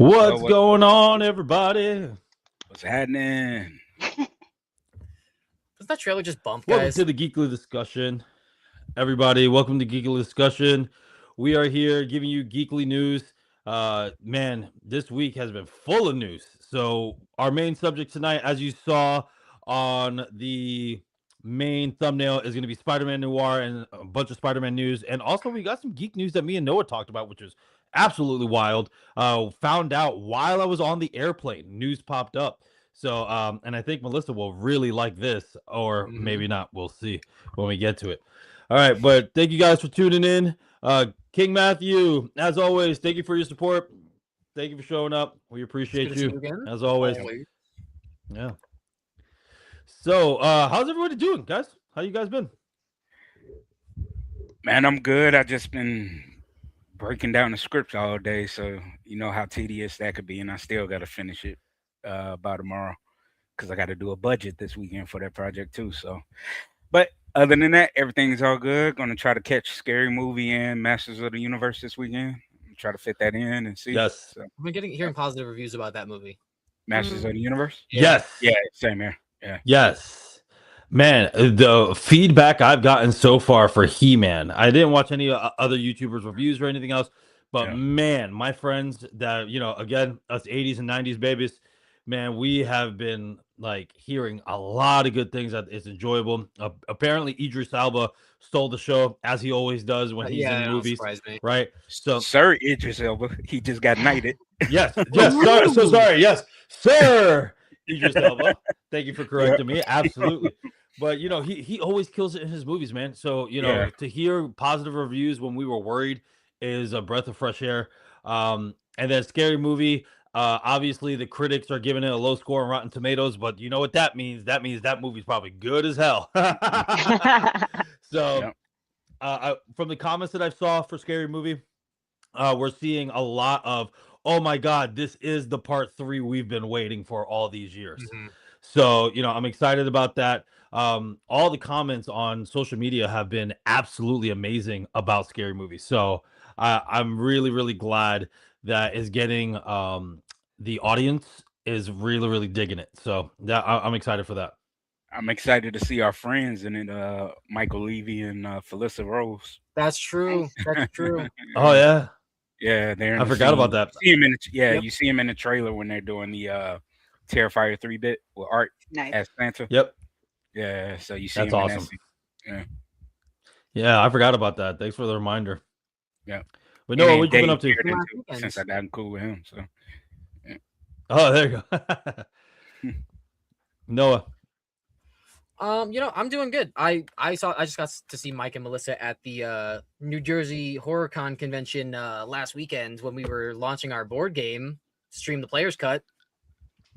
What's going on, everybody? What's happening? Does that trailer just bump, Welcome guys? to the Geekly discussion. Everybody, welcome to Geekly discussion. We are here giving you geekly news. Man, this week has been full of news. So our main subject tonight, as you saw on the main thumbnail, is going to be Spider-Man Noir and a bunch of Spider-Man news. And also we got some geek news that me and Noah talked about, which was absolutely wild. Found out while I was on the airplane, news popped up. So, and I think Melissa will really like this, or maybe not. We'll see when we get to it. All right, but thank you guys for tuning in. King Matthew, as always, thank you for your support. Thank you for showing up. We appreciate you, as always. Yeah. So, how's everybody doing, guys? How you guys been? Man, I'm good. I just been breaking down the scripts all day, so you know how tedious that could be, and I still got to finish it by tomorrow because I got to do a budget this weekend for that project too. So, but other than that, everything's all good. Going to try to catch Scary Movie and Masters of the Universe this weekend. Try to fit that in and see. Yes. So, I've been hearing positive reviews about that movie. Masters of the Universe? Yes. Yeah, same here. Yeah. Yes. Man, the feedback I've gotten so far for He-Man, I didn't watch any other YouTubers' reviews or anything else, but man, my friends that, you know, again, us 80s and 90s babies, man, we have been like hearing a lot of good things that it's enjoyable. Apparently, Idris Elba stole the show, as he always does when he's in movies, right? So, Sir Idris Elba, he just got knighted. Yes, sir, so sorry. Yes, Sir Idris Elba. Thank you for correcting me. Absolutely. But, you know, he always kills it in his movies, man. So, you know, to hear positive reviews when we were worried is a breath of fresh air. And then Scary Movie, obviously the critics are giving it a low score on Rotten Tomatoes, but you know what that means? That means that movie's probably good as hell. So, from the comments that I saw for Scary Movie, we're seeing a lot of, oh my God, this is the part 3 we've been waiting for all these years. So, you know, I'm excited about that. All the comments on social media have been absolutely amazing about Scary Movie. So I'm really, really glad that is getting the audience is really, really digging it. So that I'm excited for that. I'm excited to see our friends in it, Michael Levy and Felissa Rose. That's true. That's true. Oh yeah. Yeah, they're. I forgot about that. You see him in you see him in the trailer when they're doing the Terrifier 3-bit with Art as Santa. Yep. Yeah, so you see that's him awesome. In that Yeah, I forgot about that. Thanks for the reminder. Yeah. But no, what you been up to? Since I got cool with him, so. Yeah. Oh, there you go. Noah. You know, I'm doing good. I just got to see Mike and Melissa at the New Jersey HorrorCon convention last weekend when we were launching our board game, Stream the Player's Cut.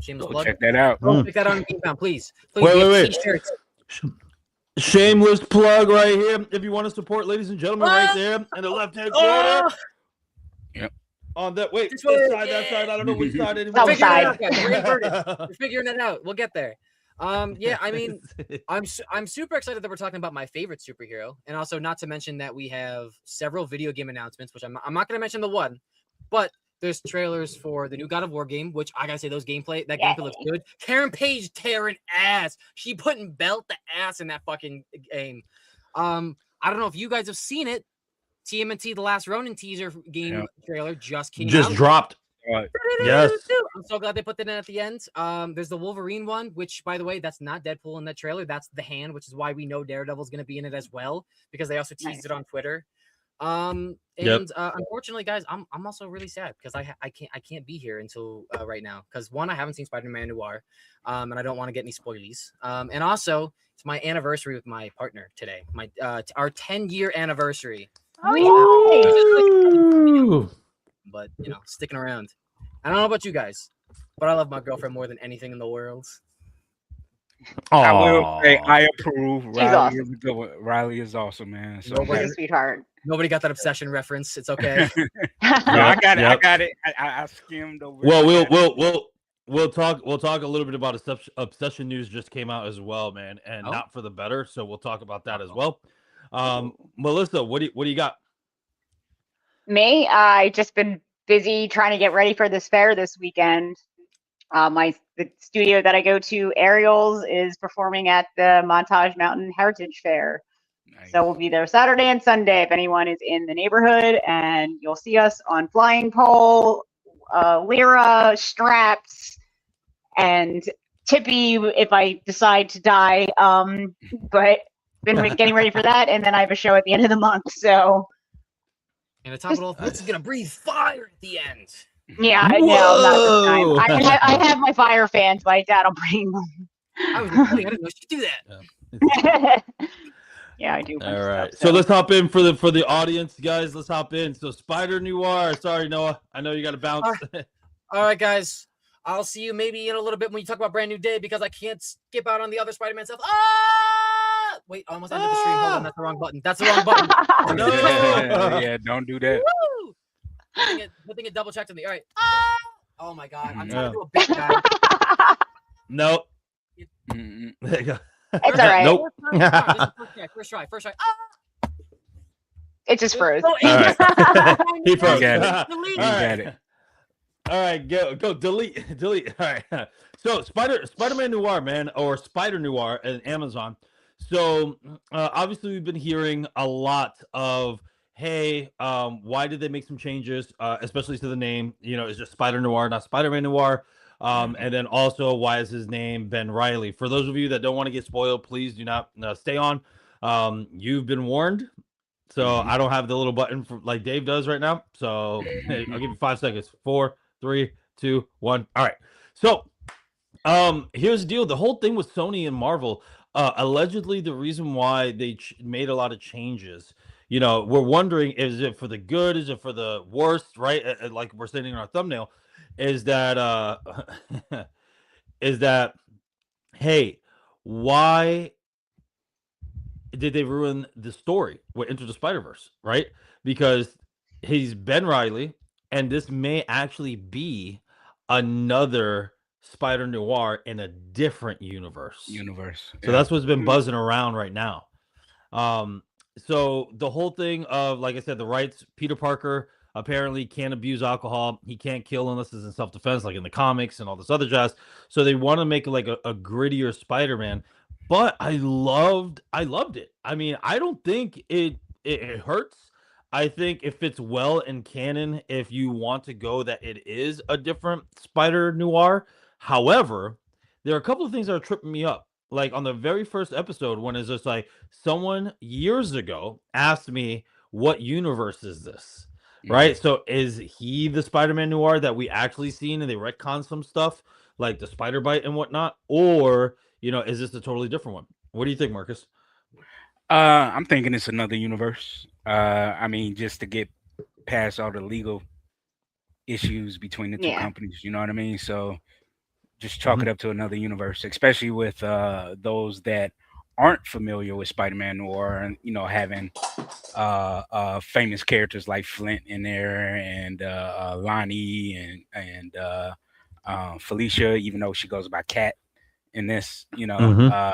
Shameless plug. Check that out. Check that out on GameCown, please. Wait. Shameless plug right here. If you want to support, ladies and gentlemen, right there in the left-hand corner. Yep. On that, this side, that side. I don't know which side anymore. We're figuring it out. We'll get there. Yeah, I mean, I'm super excited that we're talking about my favorite superhero, and also not to mention that we have several video game announcements, which I'm not going to mention the one, but there's trailers for the new God of War game, which I gotta say gameplay looks good. Karen Page tearing ass. She putting belt to ass in that fucking game. I don't know if you guys have seen it. TMNT, the Last Ronin teaser game trailer just came out. Dropped. Yes. I'm so glad they put that in at the end. There's the Wolverine one, which, by the way, that's not Deadpool in that trailer. That's the Hand, which is why we know Daredevil's going to be in it as well, because they also teased it on Twitter. Unfortunately, guys, I'm also really sad because I can't be here until right now because one, I haven't seen Spider-Man Noir, and I don't want to get any spoilies. And also, it's my anniversary with my partner today. Our 10-year anniversary. Oh, but you know, sticking around. I don't know about you guys, but I love my girlfriend more than anything in the world. I will say I approve. Riley is awesome, man. So Nobody's a sweetheart. Nobody got that obsession reference. It's okay. I got it. I got it. I skimmed over. Well, we'll talk a little bit about obsession news just came out as well, man, and not for the better. So we'll talk about that as well. Melissa, what do you got? Me, I just been busy trying to get ready for this fair this weekend. The studio that I go to, Ariel's, is performing at the Montage Mountain Heritage Fair. Nice. So we'll be there Saturday and Sunday if anyone is in the neighborhood, and you'll see us on flying pole, lyra, straps, and Tippy if I decide to die. But been getting ready for that, and then I have a show at the end of the month. So. And to top it all, Woods is gonna breathe fire at the end. Yeah, no, not this time. I have my fire fans, but I doubt I'll bring them. I was recording. I didn't know she could do that. Yeah, I do. All right, so let's hop in for the audience, guys. Let's hop in. So Spider Noir. Sorry, Noah. I know you got to bounce. All right, guys. I'll see you maybe in a little bit when you talk about Brand New Day, because I can't skip out on the other Spider-Man stuff. Ah! Wait, I almost ended the stream. Hold on, that's the wrong button. That's the wrong button. No. Yeah, don't do that. Woo! Good thing it double checked on me. All right. Ah! Oh my God, I'm trying to do a big guy. Nope. There you go. It's all right. Nope. First try. Ah! It just froze. All right. He froze. You got it. All right, go delete. All right. So Spider-Man Noir, man, or Spider Noir at Amazon. So obviously we've been hearing a lot of, hey, why did they make some changes, especially to the name? You know, it's just Spider Noir, not Spider-Man Noir. And then also, why is his name Ben Reilly? For those of you that don't want to get spoiled, please do not stay on. You've been warned. So I don't have the little button like Dave does right now. So hey, I'll give you 5 seconds. 4, 3, 2, 1. All right. So here's the deal. The whole thing with Sony and Marvel, allegedly the reason why they made a lot of changes, you know, we're wondering, is it for the good? Is it for the worst? Right? Like we're saying in our thumbnail, is that hey, why did they ruin the story with Into the Spider-Verse, right? Because he's Ben Reilly, and this may actually be another Spider Noir in a different universe. So that's what's been buzzing around right now. So the whole thing of, like I said, the rights, Peter Parker apparently can't abuse alcohol. He can't kill unless it's in self-defense, like in the comics and all this other jazz. So they want to make like a grittier Spider-Man. But I loved it. I mean, I don't think it hurts. I think it fits well in canon if you want to go that it is a different Spider Noir. However, there are a couple of things that are tripping me up. Like on the very first episode, when it's just like someone years ago asked me, what universe is this? Right? So is he the Spider-Man Noir that we actually seen and they retcon some stuff like the spider bite and whatnot? Or, you know, is this a totally different one? What do you think, Marcus? I'm thinking it's another universe. I mean, just to get past all the legal issues between the two companies, you know what I mean? So just chalk it up to another universe, especially with those that aren't familiar with Spider-Man Noir, and you know, having famous characters like Flint in there, and Lonnie and Felicia, even though she goes by Cat in this, you know,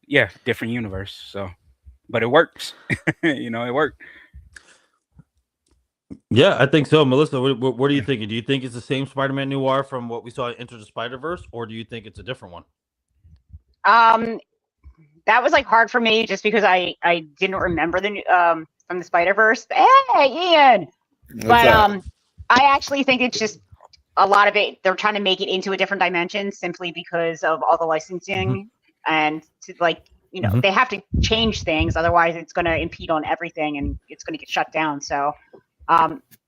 yeah, different universe. So, but it works. You know, it worked. Yeah, I think so. Melissa, what are you thinking? Do you think it's the same Spider-Man Noir from what we saw in Into the Spider-Verse, or do you think it's a different one? That was like hard for me just because I didn't remember the from the Spider-Verse. Hey, Ian. But I actually think it's just a lot of it. They're trying to make it into a different dimension simply because of all the licensing and to like, you know, they have to change things. Otherwise it's going to impede on everything and it's going to get shut down. So,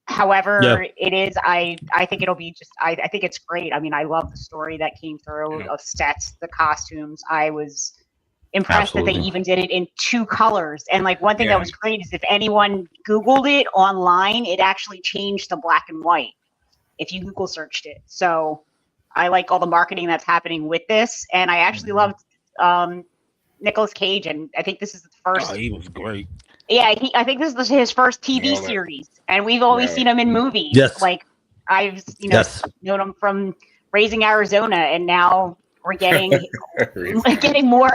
however, it is, I think it'll be just, I think it's great. I mean, I love the story that came through of sets, the costumes. I was impressed that they even did it in 2 colors. And like one thing that was great is if anyone Googled it online, it actually changed to black and white if you Google searched it. So I like all the marketing that's happening with this. And I actually loved Nicolas Cage. And I think this is the first. Oh, he was great. Yeah, I think this is his first TV series. And we've always seen him in movies. Yes. Like I've, you know, known him from Raising Arizona, and now we're getting we're getting more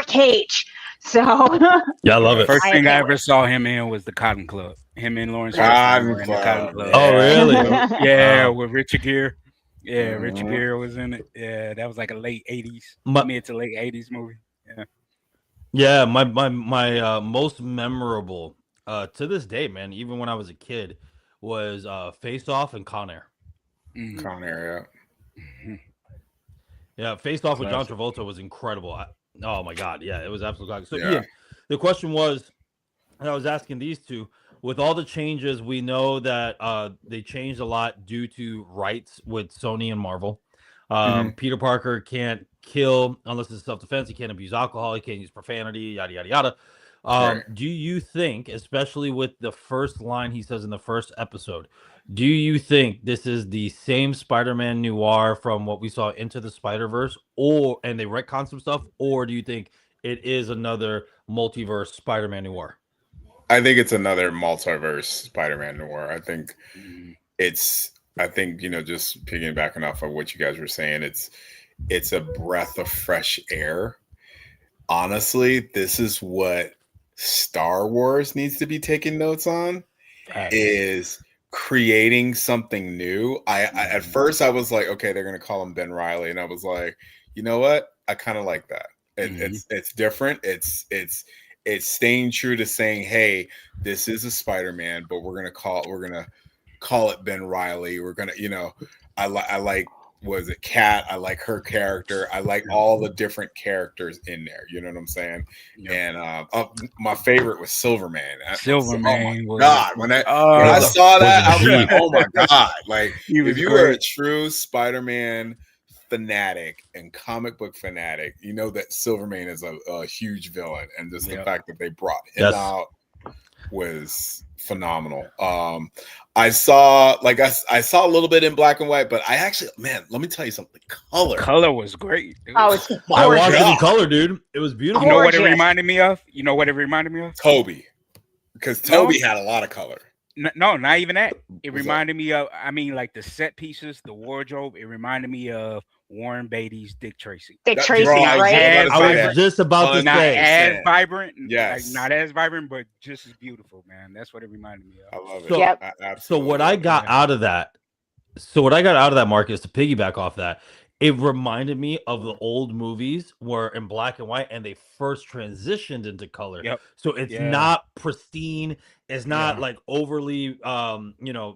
Cage. So Yeah, I love it. First thing I can't ever saw him in was the Cotton Club. Him and Lawrence Cotton Fishburne were in the Cotton Club. Club. Oh, really? Yeah, Wow. with Richard Gere. Yeah, Richard Mhm. Gere was in it. Yeah, that was like a late 80s, My- mid to late 80s movie. Yeah. Yeah, my most memorable to this day, man, even when I was a kid, was Face Off and Con Air. Mhm. Con Air, Mhm. Yeah, Face Off with John Classic. Travolta was incredible. Oh my god, yeah, it was absolutely. So Yeah. Ian, the question was, and I was asking these two, with all the changes, we know that they changed a lot due to rights with Sony and Marvel. Peter Parker can't kill unless it's self-defense. He can't abuse alcohol. He can't use profanity. Yada yada yada. Right. Do you think, especially with the first line he says in the first episode, do you think this is the same Spider-Man Noir from what we saw Into the Spider-Verse, and they retcon some stuff, or do you think it is another multiverse Spider-Man Noir? I think it's another multiverse Spider-Man Noir. I think Mhm. just piggybacking off of what you guys were saying, it's a breath of fresh air. Honestly, this is what Star Wars needs to be taking notes on, is creating something new. I at first I was like, okay, they're gonna call him Ben Reilly, and I was like, you know what? I kind of like that. It's different. It's staying true to saying, hey, this is a Spider-Man, but we're gonna call it Ben Reilly. We're gonna, I like was it Kat? I like her character. I like all the different characters in there. You know what I'm saying? Yeah. And my favorite was Silverman. Silverman. Oh my God! When I saw that, I was like, oh my God! Like, if you were a true Spider-Man fanatic and comic book fanatic, you know that Silverman is a huge villain, and just the fact that they brought him out was phenomenal. I saw a little bit in black and white, but I actually, man, let me tell you something. Color was great. I watched it in color, dude. It was beautiful. You know what it reminded me of? Toby, because Toby had a lot of color. No, not even that. It reminded me of, like the set pieces, the wardrobe. It reminded me of Warren Beatty's Dick Tracy. Dick Tracy, right? I was just about to not say. as vibrant. Yes. Like, not as vibrant, but just as beautiful, man. That's what it reminded me of. I love it. So, Absolutely. So what I got out of that, Marcus, to piggyback off that, it reminded me of the old movies where in black and white and they first transitioned into color. Yep. So it's not pristine. It's not like overly,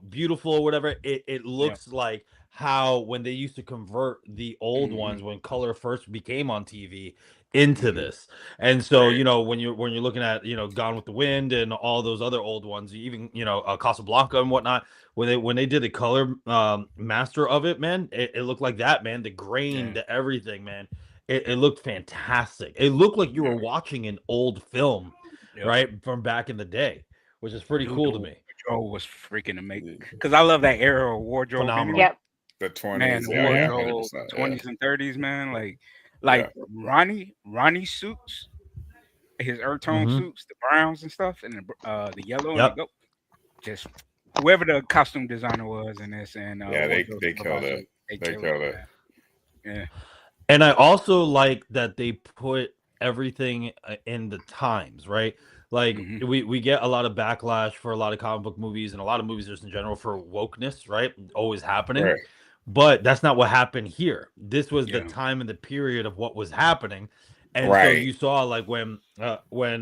beautiful or whatever. It looks like how when they used to convert the old ones when color first became on TV into this. And so, when you're looking at, Gone with the Wind and all those other old ones, even, Casablanca and whatnot, when they did the color master of it, man, it looked like that, man. The grain, the everything, man. It looked fantastic. It looked like you were watching an old film, right, from back in the day, which is pretty cool to me. Wardrobe was freaking amazing because I love that era of wardrobe. Phenomenal. Yep. The 20s, man, wardrobe, 20s and 30s, man. Like Ronnie suits, his earth tone suits, the browns and stuff, and the yellow and the gold. Just whoever the costume designer was in this, and they killed it. They killed it. Yeah. And I also like that they put everything in the times, right? Like we get a lot of backlash for a lot of comic book movies and a lot of movies just in general for wokeness, right? Always happening. Right. But that's not what happened here. This was the time and the period of what was happening. And so you saw like when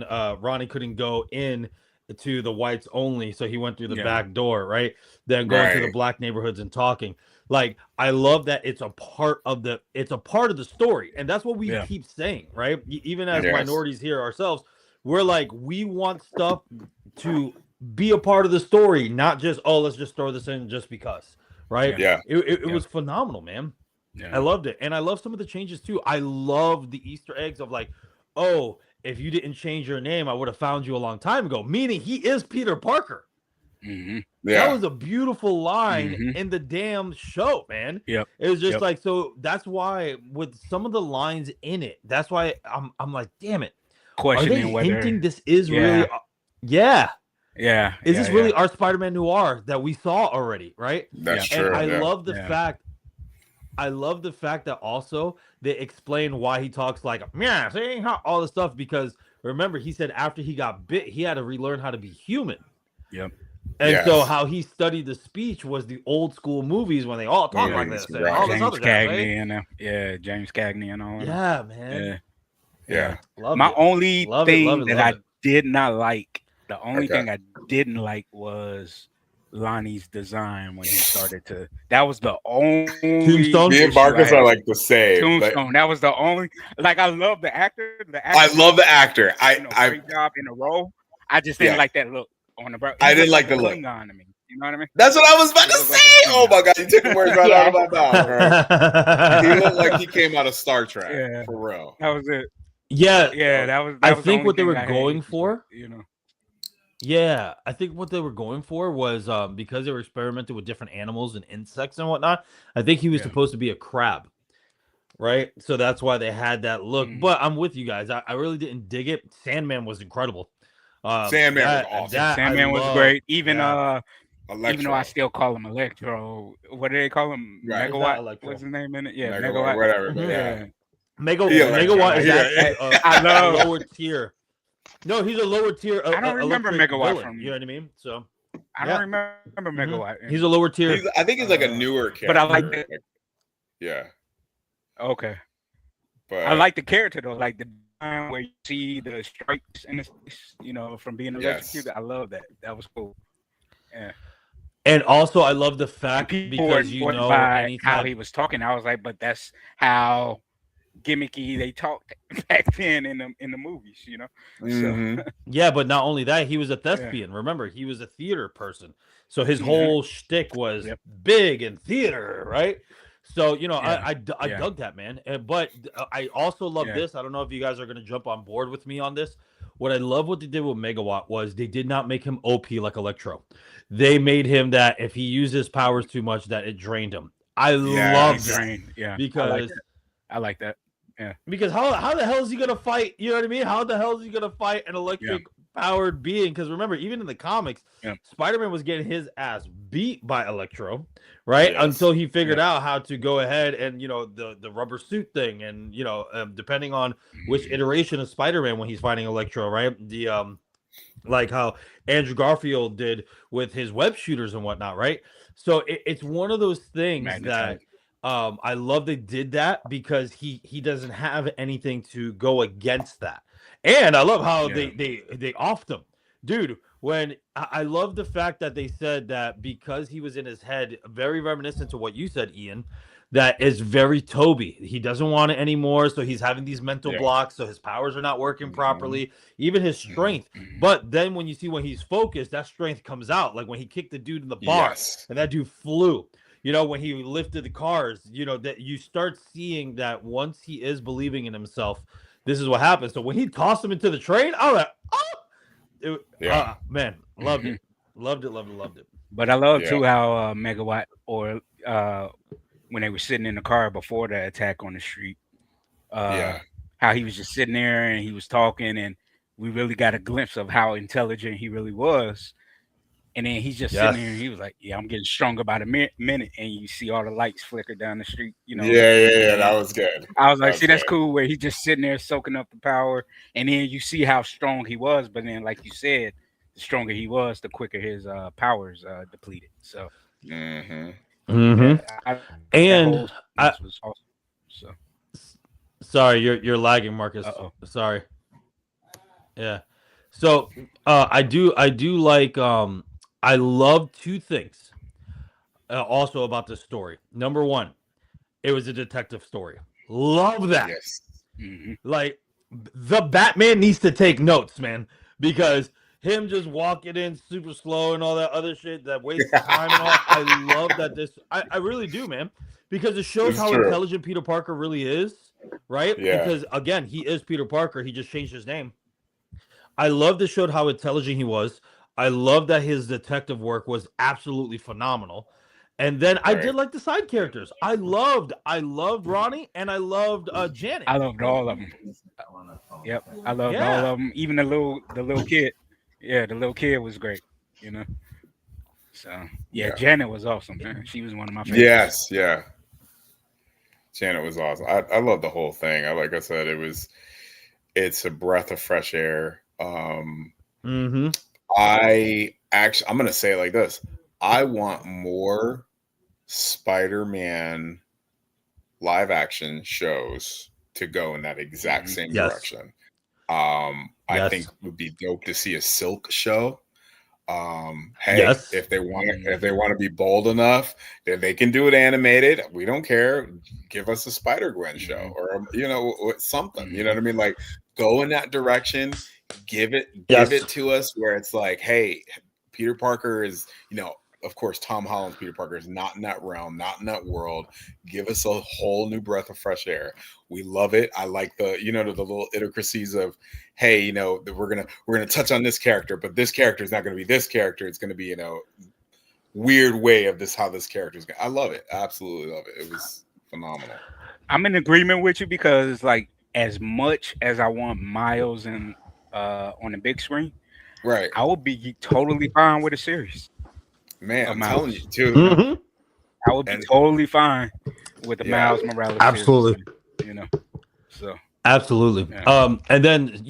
Ronnie couldn't go in to the whites only, so he went through the back door, right? Then going to the black neighborhoods and talking. Like, I love that it's a part of the story. And that's what we keep saying, right? Even as minorities here ourselves, we're like, we want stuff to be a part of the story, not just, oh, let's just throw this in just because, right? Yeah. It was phenomenal, man. I loved it. And I love some of the changes too. I love the Easter eggs of like, oh, if you didn't change your name, I would have found you a long time ago. Meaning he is Peter Parker. That was a beautiful line in the damn show, man. It was just like, so that's why with some of the lines in it, that's why I'm like, damn it. Questioning are they hinting this is really is this really our Spider-Man Noir that we saw already, right? That's true. And I love the fact that also they explain why he talks like, see all the stuff, because remember he said after he got bit, he had to relearn how to be human. Yep. And so how he studied the speech was the old school movies when they all talk like this. And all this other guys, right? James Cagney and all that. Yeah, man. Yeah. My only thing that I did not like, the only thing I didn't like was Lonnie's design when he started to. That was the only. Tombstone. Me and Marcus are like the same. Tombstone. That was the only. Like, I love the actor. I love the actor. Great job in the role. I just didn't like that look on the bro. I didn't like the look. On to me. You know what I mean? That's what I was about to say. Oh my god, you took the words right out of my mouth. Right? He looked like he came out of Star Trek. For real. That was it. Yeah, that was. I think what they were going for, you know. Yeah, I think what they were going for was because they were experimenting with different animals and insects and whatnot. I think he was supposed to be a crab, right? So that's why they had that look. But I'm with you guys. I really didn't dig it. Sandman was incredible. Sandman was awesome. Sandman was great. Even though I still call him Electro. What do they call him? Right. Megawatt. What's his name in it? Yeah, Megawatt. Whatever. Yeah. Megawatt is actually a lower tier. No, he's a lower tier. I don't remember Megawatt from you know what I mean. So I don't remember Megawatt. He's a lower tier. I think he's like a newer character. But I like that. Yeah. Okay. But I like the character though, like the time where you see the stripes in his face, from being electrocuted. I love that. That was cool. Yeah. And also, I love the fact because how he was talking. I was like, but that's how gimmicky they talked back then in the movies, So yeah, but not only that, he was a thespian. Remember, he was a theater person, so his whole shtick was big in theater, right? So I dug that, man. But I also love this. I don't know if you guys are going to jump on board with me on this. What I love what they did with Megawatt was they did not make him OP like Electro. They made him that if he used his powers too much, that it drained him. I love that. Yeah, because I like that. Yeah. Because how the hell is he gonna fight? You know what I mean? How the hell is he gonna fight an electric powered being? Because remember, even in the comics, Spider-Man was getting his ass beat by Electro, right? Yes. Until he figured out how to go ahead and the rubber suit thing, and depending on which iteration of Spider-Man when he's fighting Electro, right? The like how Andrew Garfield did with his web shooters and whatnot, right? So it's one of those things that. I love they did that because he doesn't have anything to go against that, and I love how they offed him, dude. When I love the fact that they said that because he was in his head, very reminiscent to what you said, Ian, that is very Toby. He doesn't want it anymore, so he's having these mental blocks, so his powers are not working properly, even his strength. But then when he's focused, that strength comes out, like when he kicked the dude in the bar, and that dude flew. When he lifted the cars, that you start seeing that once he is believing in himself, this is what happens. So when he tossed him into the train, I was like, man, loved it. Loved it. But I love too how Megawatt when they were sitting in the car before the attack on the street, how he was just sitting there and he was talking, and we really got a glimpse of how intelligent he really was. And then he's just sitting there and he was like, I'm getting stronger by the minute. And you see all the lights flicker down the street, Yeah, that was good. I was like, that's cool, where he's just sitting there soaking up the power. And then you see how strong he was. But then, like you said, the stronger he was, the quicker his powers depleted. So, and was awesome. So, sorry, you're lagging, Marcus. Sorry. Yeah. So I do like I love two things also about this story. Number one, it was a detective story. Love that. Yes. Like the Batman needs to take notes, man, because him just walking in super slow and all that other shit that wastes time and all. I love that I really do, man, because it shows how intelligent Peter Parker really is, right? Yeah. Because again, he is Peter Parker. He just changed his name. I love this showed how intelligent he was. I love that his detective work was absolutely phenomenal. And then I did like the side characters. I loved Ronnie and I loved Janet. I loved all of them. Yep, I loved all of them. Even the little kid. Yeah, the little kid was great. So Janet was awesome, man. She was one of my favorites. Janet was awesome. I love the whole thing. Like I said, it was. It's a breath of fresh air. Mm-hmm. I'm gonna say it like this. I want more Spider-Man live action shows to go in that exact same direction. I think it would be dope to see a Silk show. Hey, if they want to be bold enough, then they can do it animated. We don't care. Give us a Spider-Gwen show, or something. You know what I mean? Like, go in that direction. Give it to us where it's like, hey, Peter Parker is, of course, Tom Holland's Peter Parker is not in that realm, not in that world. Give us a whole new breath of fresh air. We love it. I like the little idiosyncrasies of, hey, we're gonna touch on this character, but this character is not going to be this character. It's going to be, weird way of how this character is. I love it. I absolutely love it. It was phenomenal. I'm in agreement with you because, like, as much as I want Miles and on the big screen, right, I would be totally fine with a series. Man, I'm telling you too. Mm-hmm. I would be totally fine with the Miles Morales. Absolutely. Series, so absolutely. Yeah. And then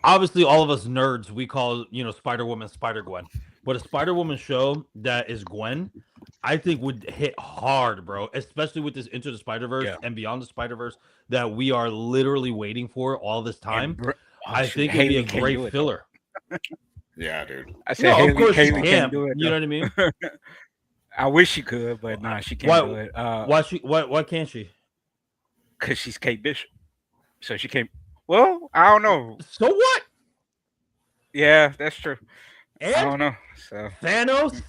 obviously all of us nerds, we call Spider-Woman Spider-Gwen, but a Spider-Woman show that is Gwen, I think would hit hard, bro. Especially with this Into the Spider-Verse and Beyond the Spider-Verse that we are literally waiting for all this time. I think it'd be a great filler. Yeah, dude. I said, of course she can't do it. You know what I mean? I wish she could, but nah, she can't do it. Why can't she? Because she's Kate Bishop, so she can't. Well, I don't know. So what? Yeah, that's true. And I don't know. So Thanos,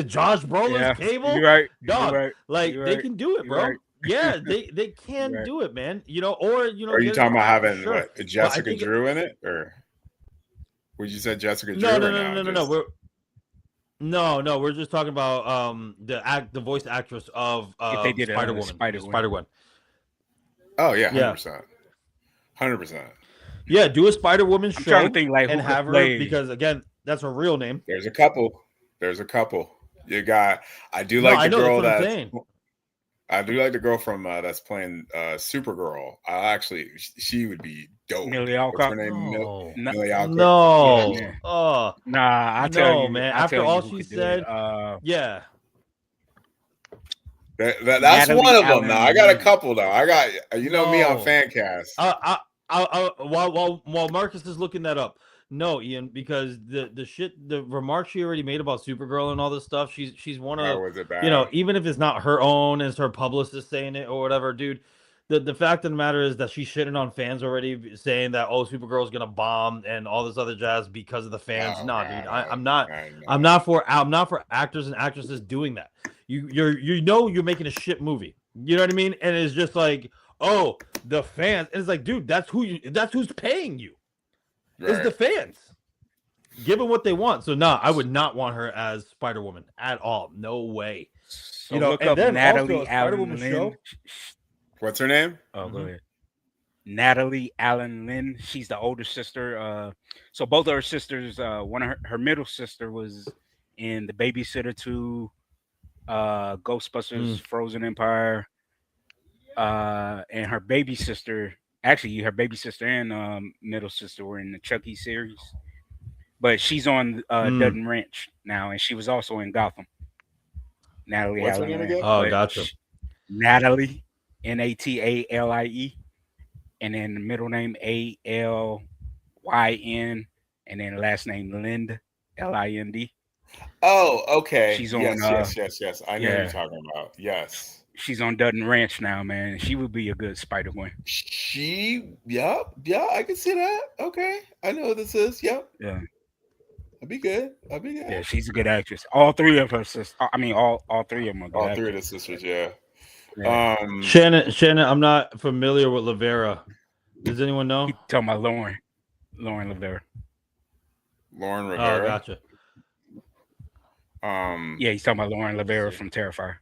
Josh Brolin's Cable, you're right. Dog, you're right. like you're they right. can do it, bro. Right. Yeah, they can do it, man. Are you talking about having Jessica Drew in it, or would you say Jessica Drew? No, we're just talking about the voice actress of Spider-Woman, Spider-Gwen. Oh yeah, 100%. Yeah, do a Spider-Woman show. I'm trying to think and have her because again, that's her real name. There's a couple. You got. I do like the girl I do like the girl from that's playing Supergirl. She would be dope. Millie Alcott. Millie Alcott. No. Yeah. Oh. Nah, I tell you, man. After all she said, yeah. That's Natalie one of them. Now I got a couple though. I got me on Fancast. While Marcus is looking that up. No, Ian, because the remarks she already made about Supergirl and all this stuff, she's one of even if it's not her own, it's her publicist saying it or whatever, dude. The fact of the matter is that she's shitting on fans already, saying that Supergirl's gonna bomb and all this other jazz because of the fans. Dude, I'm not for actors and actresses doing that. You're making a shit movie. You know what I mean? And it's just like, the fans. And it's like, dude, that's who's paying you. Is the fans. Give them what they want. So I would not want her as Spider-Woman at all. No way. So look up Natalie Allen Lynn. What's her name? Oh, go ahead. Natalie Allen Lynn. She's the older sister. So both of her sisters, one of her middle sister was in The Babysitter 2, Ghostbusters, Frozen Empire, and her baby sister. Actually, her baby sister and middle sister were in the Chucky series, but she's on Dutton Ranch now, and she was also in Gotham. Natalie What's Allen. her name again? Oh, gotcha. Natalie, Natalie, and then the middle name Alyn, and then last name Lind, Lind. Oh, okay. She's on. Yes. I know what you're talking about. Yes. She's on Dutton Ranch now, man. She would be a good Spider-Gwen. Yeah, I can see that. Okay, I know what this is. Yep. Yeah. I'd be good. Yeah, she's a good actress. All three of her sisters. I mean, all three of them are good. All three of the sisters, yeah. Shannon, I'm not familiar with Lavera. Does anyone know? You talking about Lauren Lavera. Lauren Rivera. Oh, gotcha. Yeah, he's talking about Lauren Lavera from Terrifier.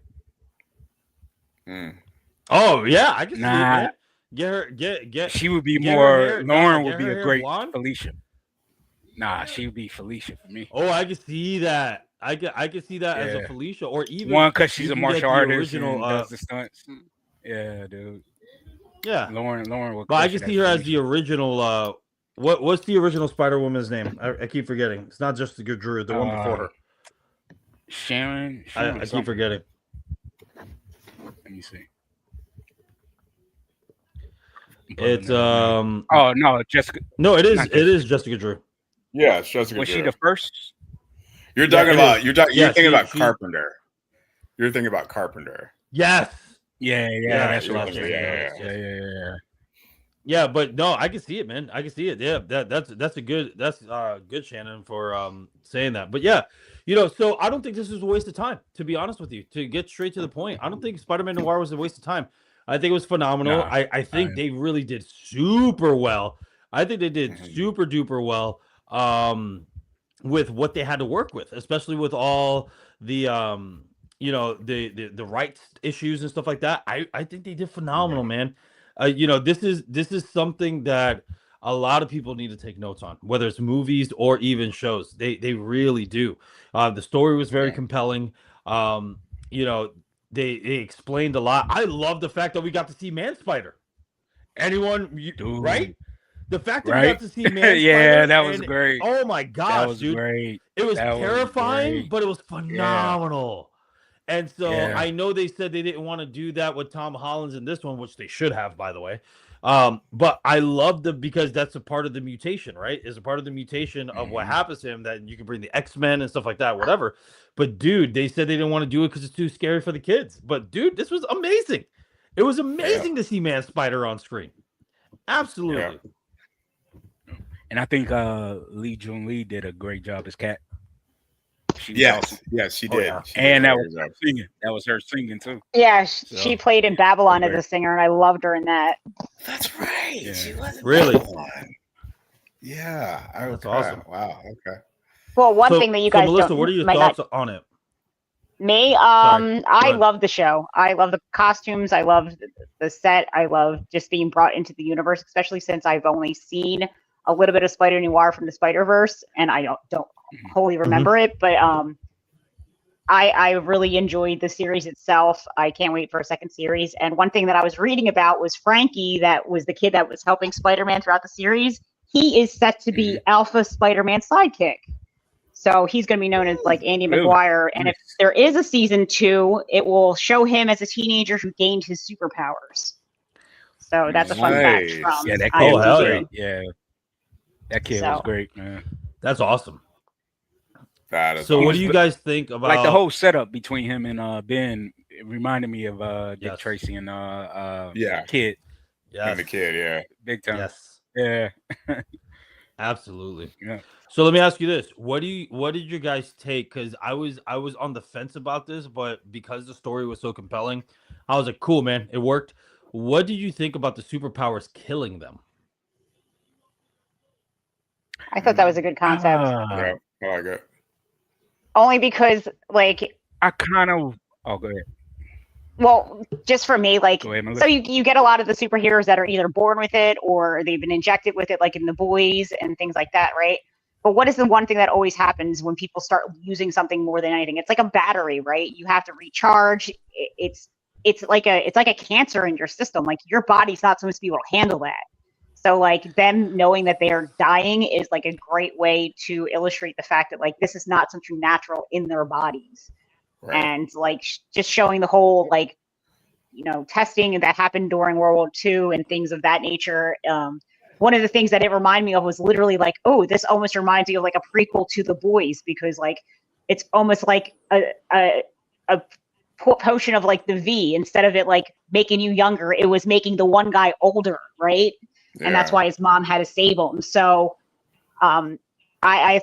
Oh yeah, I can see it, man. Get. She would be more. Lauren would be a great Felicia. Nah, she would be Felicia for me. Oh, I can see that. I can see that as a Felicia, or even one because she's a martial artist and does the stunts. Yeah, dude. Yeah. Lauren will. But I can see her as the original. What's the original Spider-Woman's name? I keep forgetting. It's not Jessica Drew, the one before her. Sharon I keep forgetting. Let me see. It's Oh no, Jessica. No, it is. It is Jessica Drew. Yeah, it's Jessica Was Drew. she the first? You're talking about. You're thinking about she, Carpenter. You're thinking about Carpenter. Yes. Yeah, that's what I was thinking. Yeah. Yeah, but no, I can see it, man. I can see it. Yeah, that's a good good Shannon for saying that. But yeah, so I don't think this is a waste of time, to be honest with you. To get straight to the point, I don't think Spider-Man Noir was a waste of time. I think it was phenomenal. No, I think they really did super well. I think they did super duper well with what they had to work with, especially with all the the rights issues and stuff like that. I think they did phenomenal, man. This is something that a lot of people need to take notes on, whether it's movies or even shows. They really do. The story was very compelling. They explained a lot. I love the fact that we got to see Man Spider. Right? The fact that we got to see Man Spider. That was great. Oh my gosh, that was dude. Great. It was terrifying, but it was phenomenal. And so I know they said they didn't want to do that with Tom Holland in this one, which they should have, by the way. But I love because that's a part of the mutation, right? Is a part of the mutation of what happens to him, that you can bring the X-Men and stuff like that, whatever. But dude, they said they didn't want to do it because it's too scary for the kids. But dude, this was amazing. It was amazing to see Man Spider on screen. Absolutely. Yeah. And I think Lee Jun Lee did a great job as Cat. Yes, she did. Yeah. And that was her singing. That was her singing too. Yeah, she played in Babylon as a singer, and I loved her in that. That's right. Yeah. She was in Really? Babylon. Yeah, that's awesome. Wow. Okay. Well, one thing that you guys Melissa, don't, what are your thoughts on it? Me, I love the show. I love the costumes. I love the set. I love just being brought into the universe, especially since I've only seen a little bit of Spider Noir from the Spider-Verse, and I don't wholly remember it, but I really enjoyed the series itself. I can't wait for a second series. And one thing that I was reading about was Frankie, that was the kid that was helping Spider-Man throughout the series. He is set to be Alpha Spider-Man's sidekick. So he's going to be known as like Andy McGuire. And if there is a season 2, it will show him as a teenager who gained his superpowers. So that's a fun fact from that kid was great. Yeah. That kid was great, man. That's awesome. That is so awesome. What do you guys think about like the whole setup between him and Ben? It reminded me of Dick Tracy and Kid. And the kid, big time. Yes. Yeah. Absolutely. Yeah. So let me ask you this: what did you guys take? Because I was on the fence about this, but because the story was so compelling, I was like, cool, man, it worked. What did you think about the superpowers killing them? I thought that was a good concept. Yeah, I like it. Only because, like, I kind of. Oh, go ahead. Well, just for me, like, ahead, so you get a lot of the superheroes that are either born with it or they've been injected with it, like in The Boys and things like that, right? But what is the one thing that always happens when people start using something more than anything? It's like a battery, right? You have to recharge. It's like a cancer in your system. Like, your body's not supposed to be able to handle that. So, like, them knowing that they are dying is like a great way to illustrate the fact that, like, this is not something natural in their bodies. Right. And like just showing the whole, like, testing that happened during World War II and things of that nature. One of the things that it reminded me of was literally like, oh, this almost reminds me of like a prequel to The Boys, because like it's almost like a potion of like the V. Instead of it like making you younger, it was making the one guy older, right? Yeah. And that's why his mom had to save him. So I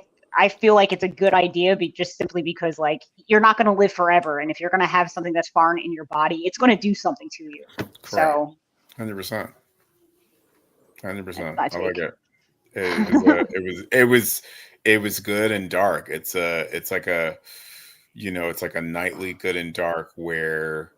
feel like it's a good idea, just simply because, like, you're not going to live forever, and if you're going to have something that's foreign in your body, it's going to do something to you. Correct. So, 100%. I like it. It was good and dark. It's like a nightly good and dark, where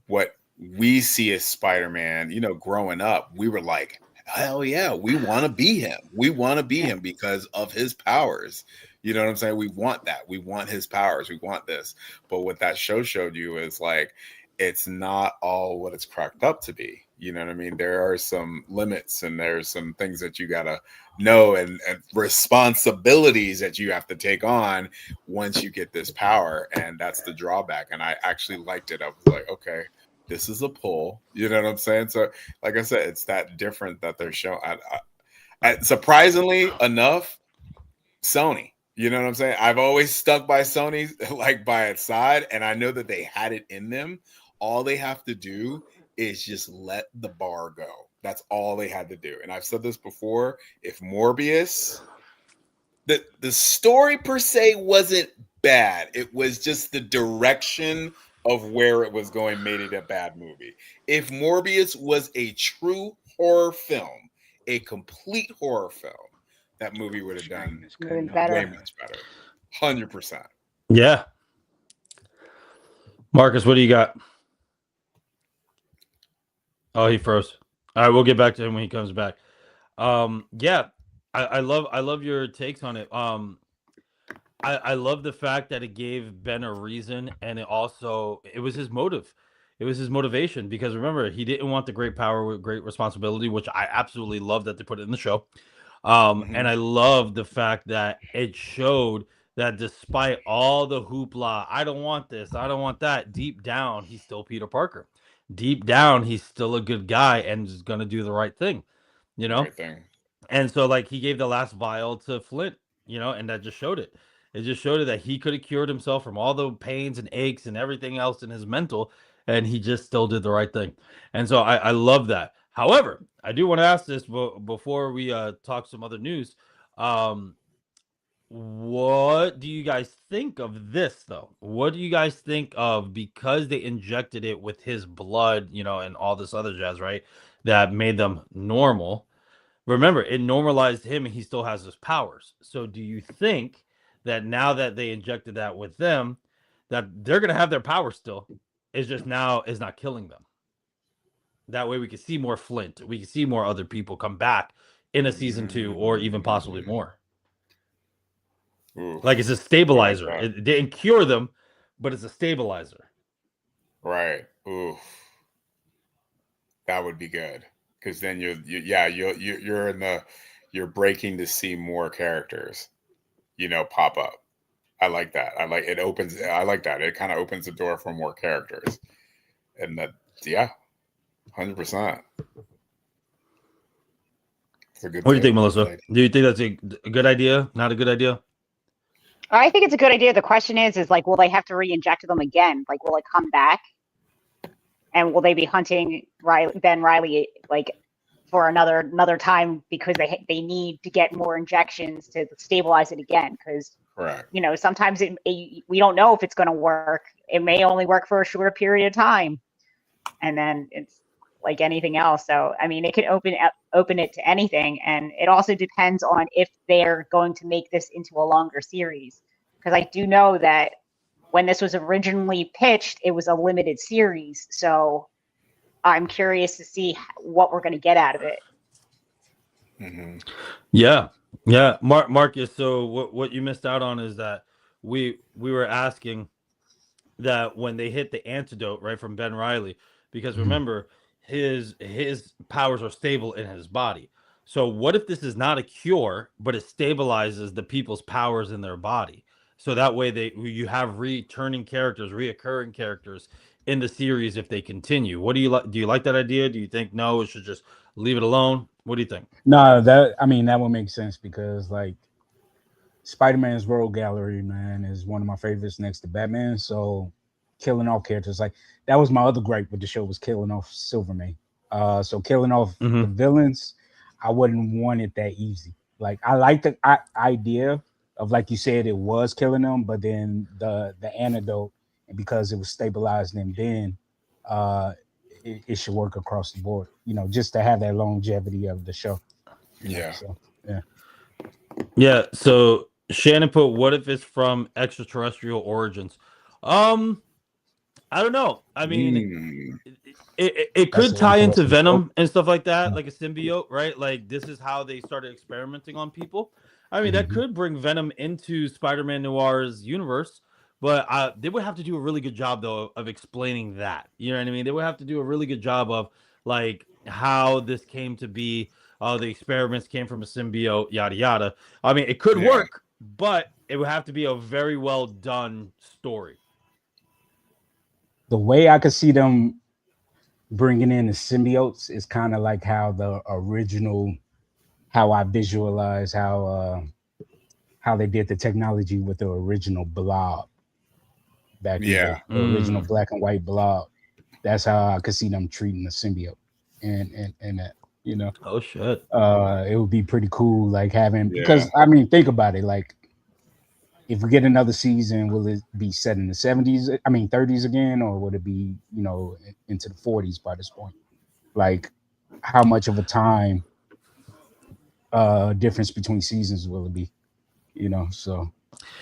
what we see as Spider-Man, growing up, we were like, hell yeah, we want to be him. We want to be him because of his powers. You know what I'm saying? We want that. We want his powers. We want this. But what that show showed you is like, it's not all what it's cracked up to be. You know what I mean? There are some limits and there's some things that you gotta know and responsibilities that you have to take on once you get this power. And that's the drawback. And I actually liked it. I was like, okay, this is a pull. You know what I'm saying? So, like I said, it's that different that they're showing. Surprisingly enough, Sony. You know what I'm saying? I've always stuck by Sony, like by its side, and I know that they had it in them. All they have to do is just let the bar go. That's all they had to do. And I've said this before. If Morbius, the story per se wasn't bad. It was just the direction of where it was going made it a bad movie. If Morbius was a true horror film, a complete horror film, that movie would have done way much better. 100%. Yeah. Marcus, what do you got? Oh, he froze. All right, we'll get back to him when he comes back. Yeah, I love your takes on it. I love the fact that it gave Ben a reason, and it was his motive. It was his motivation, because remember, he didn't want the great power with great responsibility, which I absolutely love that they put it in the show. And I love the fact that it showed that despite all the hoopla, I don't want this, I don't want that, deep down, he's still Peter Parker. Deep down, he's still a good guy and is going to do the right thing, you know? Right thing. And so, like, he gave the last vial to Flint, you know, and that just showed it. It just showed it that he could have cured himself from all the pains and aches and everything else in his mental, and he just still did the right thing. And so I love that. However, I do want to ask this before we talk some other news. What do you guys think of this, though? What do you guys think of, because they injected it with his blood, you know, and all this other jazz, right? That made them normal. Remember, it normalized him and he still has his powers. So do you think that now that they injected that with them, that they're going to have their power still? It's just now is not killing them. That way we can see more Flint. We can see more other people come back in a season 2 or even possibly more. Ooh, like it's a stabilizer. Like it didn't cure them, but it's a stabilizer. Right. Ooh, that would be good, because then you're breaking to see more characters, you know, pop up. I like that. I like that. It kind of opens the door for more characters, and that 100%. What do you think, Melissa? Do you think that's a good idea? Not a good idea? I think it's a good idea. The question is like, will they have to re-inject them again? Like, will it come back? And will they be hunting Ben Reilly like for another time, because they need to get more injections to stabilize it again? Because you know, sometimes we don't know if it's going to work. It may only work for a shorter period of time, and then it's like anything else. So I mean, it can open it to anything, and it also depends on if they're going to make this into a longer series. Because I do know that when this was originally pitched, it was a limited series. So I'm curious to see what we're going to get out of it. Mm-hmm. Yeah. Marcus, so what you missed out on is that we were asking that when they hit the antidote, right, from Ben Reilly, because remember, his powers are stable in his body. So what if this is not a cure, but it stabilizes the people's powers in their body? So that way you have reoccurring characters in the series if they continue. What do you like? Do you like that idea? Do you think no, it should just leave it alone? What do you think? No, that would make sense, because like Spider-Man's Rogue Gallery, man, is one of my favorites next to Batman. So killing off characters, like that was my other gripe with the show, was killing off Silverman. So killing off the villains, I wouldn't want it that easy. Like I like the idea of, like you said, it was killing them, but then the antidote, and because it was stabilizing them, then it should work across the board, you know, just to have that longevity of the show. Yeah. So, yeah. So Shannon put, what if it's from extraterrestrial origins? I don't know. I mean, it could tie into Venom and stuff like that, like a symbiote, right? Like this is how they started experimenting on people. I mean, that could bring Venom into Spider-Man Noir's universe, but they would have to do a really good job, though, of explaining that. You know what I mean? They would have to do a really good job of, like, how this came to be. The experiments came from a symbiote, yada yada. I mean, it could Yeah. work, but it would have to be a very well done story. The way I could see them bringing in the symbiotes is kind of like how the original, how I visualize how they did the technology with the original Blob back in the day, the original black and white Blob. That's how I could see them treating the symbiote, and that, you know. Oh shit. It would be pretty cool, like having, because I mean, think about it, like if we get another season, will it be set in the 70s? I mean, 30s again, or would it be, you know, into the 40s by this point? Like, how much of a time difference between seasons will it be? You know, so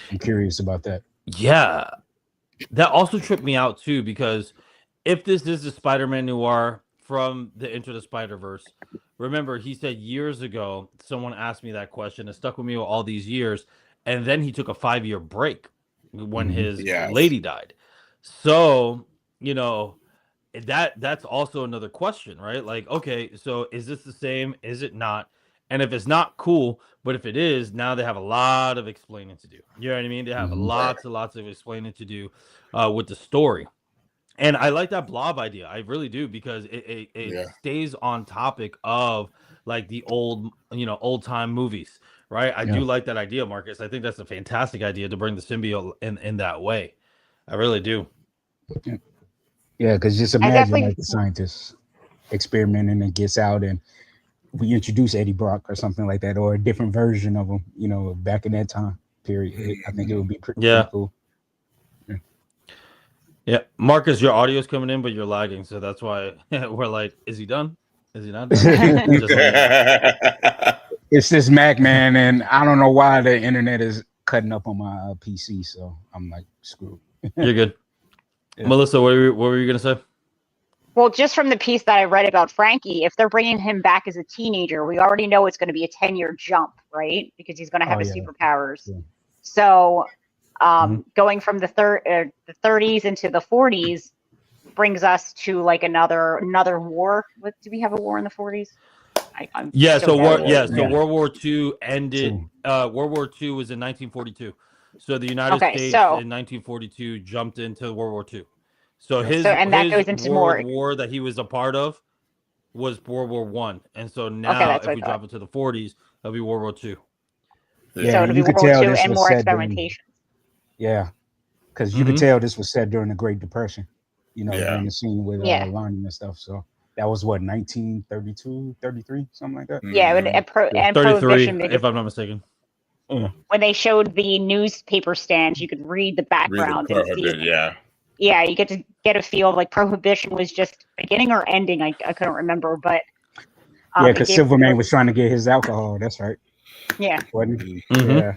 I'm curious about that. Yeah, that also tripped me out too, because if this is the Spider-Man Noir from the Into the Spider-Verse, remember he said years ago, someone asked me that question. It stuck with me all these years, and then he took a 5-year break when his lady died. So, you know, that's also another question, right? Like, okay, so is this the same? Is it not? And if it's not, cool. But if it is, now they have a lot of explaining to do. You know what I mean? They have lots and lots of explaining to do with the story. And I like that Blob idea. I really do, because it stays on topic of like the old, you know, old time movies, right? I do like that idea, Marcus. I think that's a fantastic idea to bring the symbiote in that way. I really do. Yeah, because just imagine like the scientists experimenting and gets out and we introduce Eddie Brock or something like that, or a different version of him, you know, back in that time period. I think it would be pretty cool. Yeah, Marcus, your audio is coming in, but you're lagging, so that's why we're like, is he done? Is he not done? It's this Mac, man, and I don't know why the internet is cutting up on my PC, so I'm like, screwed. You're good. Melissa, what were you gonna say? Well, just from the piece that I read about Frankie, if they're bringing him back as a teenager, we already know it's going to be a 10-year jump, right? Because he's going to have his superpowers. Yeah. So going from the 30s into the 40s brings us to like another war. Do we have a war in the 40s? So World War II ended. World War II was in 1942. So the United States in 1942 jumped into World War II. So that goes into World War that he was a part of was World War One, and so now if we drop it to the 40s, it'll be World War II. Yeah, so it'll be World War II and more experimentation. Because you could tell this was set during the Great Depression. You know, during the scene with learning and stuff. So that was what, 1932, 33, something like that. Yeah, and 33, if I'm not mistaken. When they showed the newspaper stands, you could read the background. Yeah, you get a feel of like Prohibition was just beginning or ending. I couldn't remember, but because Silverman was trying to get his alcohol. That's right. Yeah. Yeah.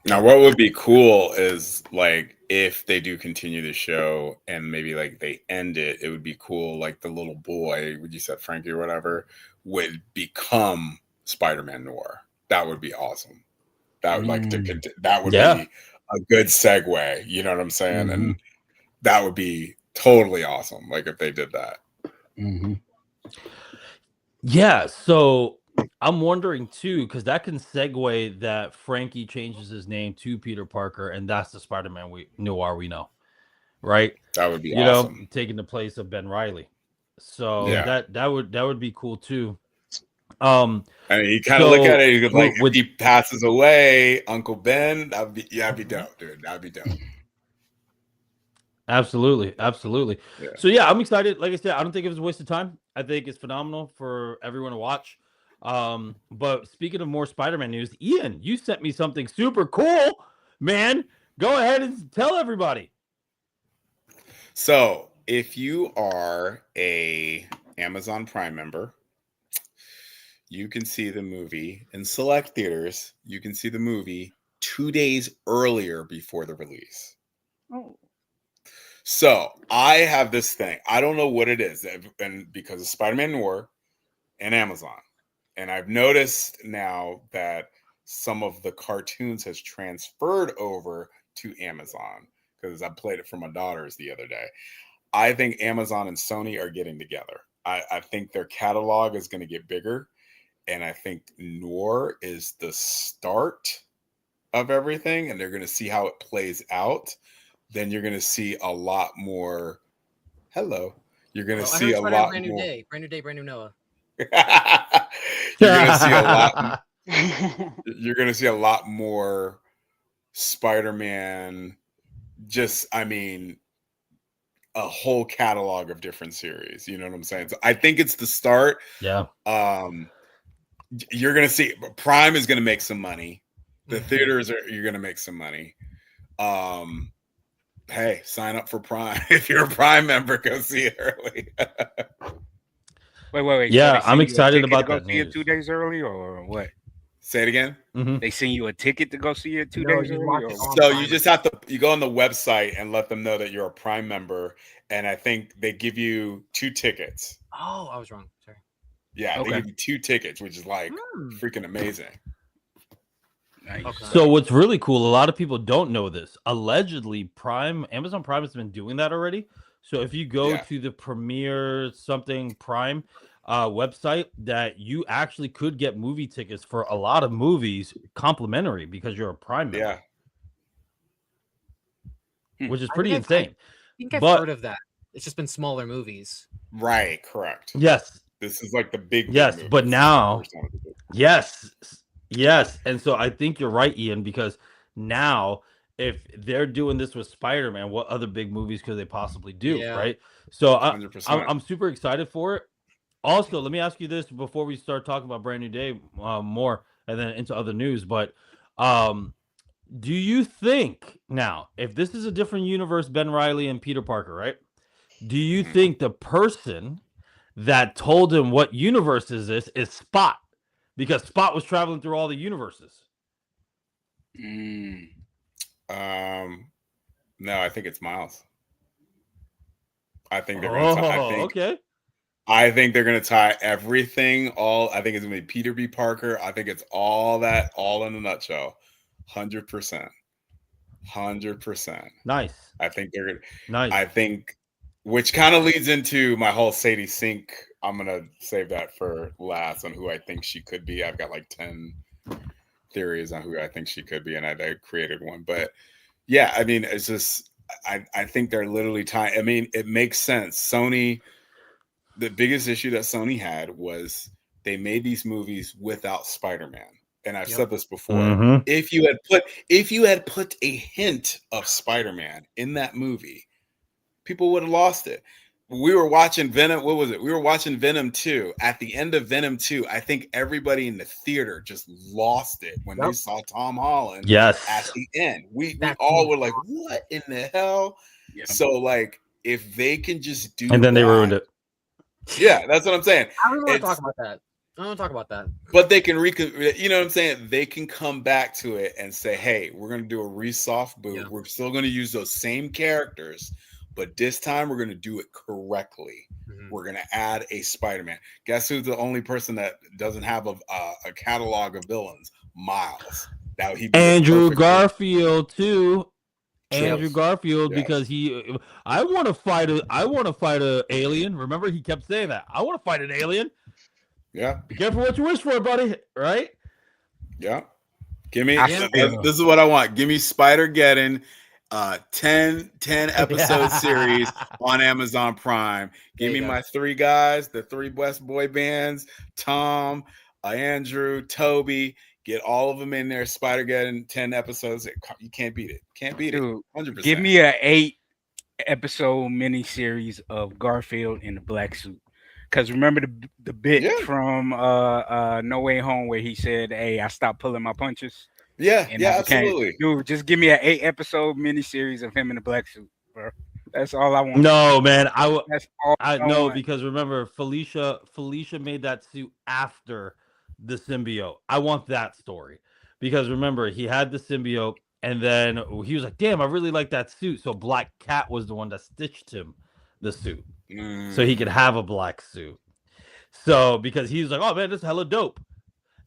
Now, what would be cool is like if they do continue the show and maybe like they end it, it would be cool. Like the little boy, would you said Frankie or whatever, would become Spider-Man Noir. That would be awesome. That would that would be a good segue. You know what I'm saying? And that would be totally awesome. Like if they did that. Yeah. So I'm wondering too, because that can segue that Frankie changes his name to Peter Parker, and that's the Spider-Man Noir we know, right? That would be awesome. Taking the place of Ben Reilly. So that would be cool too. I mean, you kind of look at it, you could like if he passes away, Uncle Ben, that'd be dope, dude. That'd be dope. Absolutely. Yeah. So yeah, I'm excited. Like I said, I don't think it was a waste of time. I think it's phenomenal for everyone to watch. But speaking of more Spider-Man news, Ian, you sent me something super cool, man. Go ahead and tell everybody. So if you are a Amazon Prime member, you can see the movie in select theaters. You can see the movie 2 days earlier before the release. Oh. So I have this thing. I don't know what it is, and because of Spider-Man Noir and Amazon. And I've noticed now that some of the cartoons has transferred over to Amazon because I played it for my daughters the other day. I think Amazon and Sony are getting together. I think their catalog is going to get bigger, and I think Noir is the start of everything, and they're going to see how it plays out. Then you're going to see a lot more. Hello, you're going to see a lot brand new more. day, brand new day, brand new Noah. You're going to see a lot. You're going to see a lot more Spider-Man. Just, I mean, a whole catalog of different series. You know what I'm saying? So I think it's the start. Yeah. You're going to see Prime is going to make some money. The theaters you're going to make some money. Hey, sign up for Prime. If you're a Prime member, go see it early. Wait. Yeah, So I'm excited about to go that see it news. 2 days early, or what? Say it again. Mm-hmm. They send you a ticket to go see it 2 No, days you early, watch or it what? on So Prime. you just have to you go on the website and let them know that you're a Prime member, and I think they give you 2 tickets. Oh, I was wrong. Sorry. Yeah, Okay. they give you 2 tickets, which is like freaking amazing. Nice. Okay. So what's really cool, a lot of people don't know this. Allegedly, Amazon Prime has been doing that already. So if you go to the Premiere something Prime website, that you actually could get movie tickets for a lot of movies complimentary because you're a Prime member. Yeah. Which is pretty insane. I think I've heard of that. It's just been smaller movies. Right, correct. Yes. This is like the big Yes, but now yes. And so I think you're right, Ian, because now if they're doing this with Spider-Man, what other big movies could they possibly do? Yeah. Right. So 100%. I'm super excited for it. Also, let me ask you this before we start talking about Brand New Day more and then into other news. But do you think now, if this is a different universe, Ben Reilly and Peter Parker, right? Do you think the person that told him what universe is this is Spot? Because Spot was traveling through all the universes. No, I think it's Miles. I think they're going to. Okay. I think they're going to tie everything. I think it's going to be Peter B. Parker. I think it's all that, all in a nutshell. 100%. 100%. Nice. I think they're going to. Nice. I think, which kind of leads into my whole Sadie Sink. I'm going to save that for last on who I think she could be. I've got like 10 theories on who I think she could be, and I created one. But yeah, I mean, it's just, I think they're literally tying. I mean, it makes sense. Sony, the biggest issue that Sony had was they made these movies without Spider-Man. And I've said this before. Mm-hmm. If you had put a hint of Spider-Man in that movie, people would have lost it. We were watching Venom. What was it? We were watching Venom 2. At the end of Venom 2, I think everybody in the theater just lost it when they saw Tom Holland. Yes. At the end, we all were like, "What in the hell?" Yeah. So, like, if they can just do, and then they ruined it. Yeah, that's what I'm saying. I don't want to talk about that. I don't want to talk about that. But they can you know what I'm saying? They can come back to it and say, "Hey, we're going to do a resoft boot. Yeah. We're still going to use those same characters." But this time we're going to do it correctly. Mm-hmm. We're going to add a Spider-Man. Guess who's the only person that doesn't have a catalog of villains? Miles. Now Andrew Garfield too. Andrew Garfield, because I want to fight a alien. Remember, he kept saying that. I want to fight an alien. Yeah. Be careful what you wish for, buddy. Right? Yeah. Give me. This is what I want. Give me Spider-Geddon. 10 episode series on Amazon Prime. Give me my 3 guys, the 3 best boy bands, Tom, Andrew, Toby. Get all of them in there. Spider-Geddon, 10 episodes. You can't beat it. Can't beat it. 100%. Give me an 8 episode miniseries of Garfield in the black suit. Because remember the bit from No Way Home where he said, "Hey, I stopped pulling my punches." Yeah, absolutely. Dude, just give me an 8 episode miniseries of him in the black suit, bro. That's all I want. No, man, That's all I know want. Because remember, Felicia made that suit after the symbiote. I want that story because remember, he had the symbiote, and then he was like, "Damn, I really like that suit." So Black Cat was the one that stitched him the suit, so he could have a black suit. So because he was like, "Oh man, this is hella dope."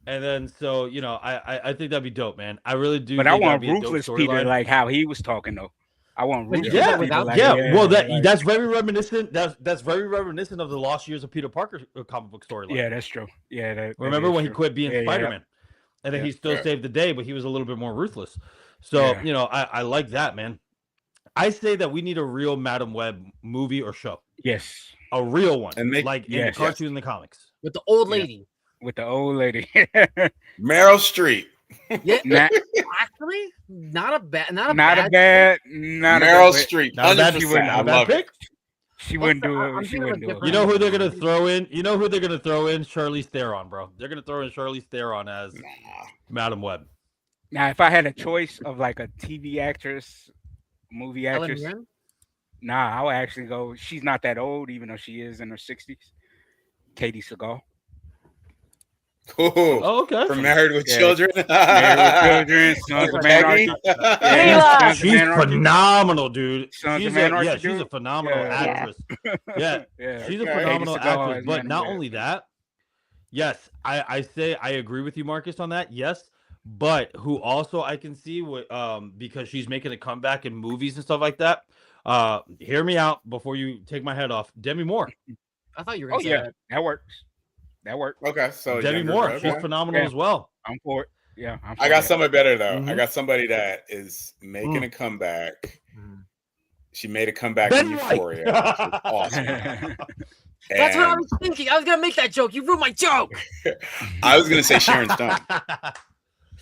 And then, so, you know, I think that'd be dope, man. I really do. But I want Ruthless Peter, like how he was talking, though. I want But Rufus. you Yeah, said without like, well, like- that's very reminiscent. That's very reminiscent of the lost years of Peter Parker comic book storyline. yeah, that's true. Yeah, Remember when he quit being Yeah, Spider-Man, and then Yeah. he still saved the day, but he was a little bit more ruthless. So Yeah. I like that, man. I say that we need a real Madam Web movie or show, Yes, a real one, And they- like in the Yes. cartoon and the comics. with the old Yeah. lady. with the old lady. Meryl Streep. Yeah, not, actually, not a bad, not a not bad. a bad, not a Meryl bad, Streep. Not a bad, 100%. I not a bad love it. pick. She wouldn't do I'm it. She thinking of wouldn't a do different- You know who they're gonna Nah. throw in? You know who they're gonna throw in? Charlize Theron, bro. They're gonna throw in Charlize Theron as Nah. Madam Web. Now, if I had a choice of like a TV actress, movie Helen actress, Mirren? nah, I would actually go. She's not that old, even though she is in her 60s. Katie Seagal. Ooh, Oh, okay. from Married with Yeah. Children. Married with Children, Sons of Peggy. Anarchy. Mila. Sons of She's Anarchy. phenomenal, dude. Sons She's of a, Anarchy, yeah, she's a dude. phenomenal Yeah. actress. Yeah, Yeah, she's a Okay. phenomenal Katie Seagal actress. as But Madam not Web. only that, yes, I say I agree with you, Marcus, on that. Yes, but who also I can see what because she's making a comeback in movies and stuff like that. Hear me out before you take my head off. Demi Moore. I thought you were Oh gonna say yeah, that. that works. That works. Okay, so Demi younger Moore. girl, She's okay. phenomenal Yeah. as well. I'm for it. Yeah, I'm for I got that. somebody better though. I Mhm. got somebody that is making a comeback. Mhm. She made a comeback in Ben White. Euphoria. Which is awesome. That's what I And was thinking. I was gonna make that joke. You ruined my joke. I was gonna say Sharon Stone.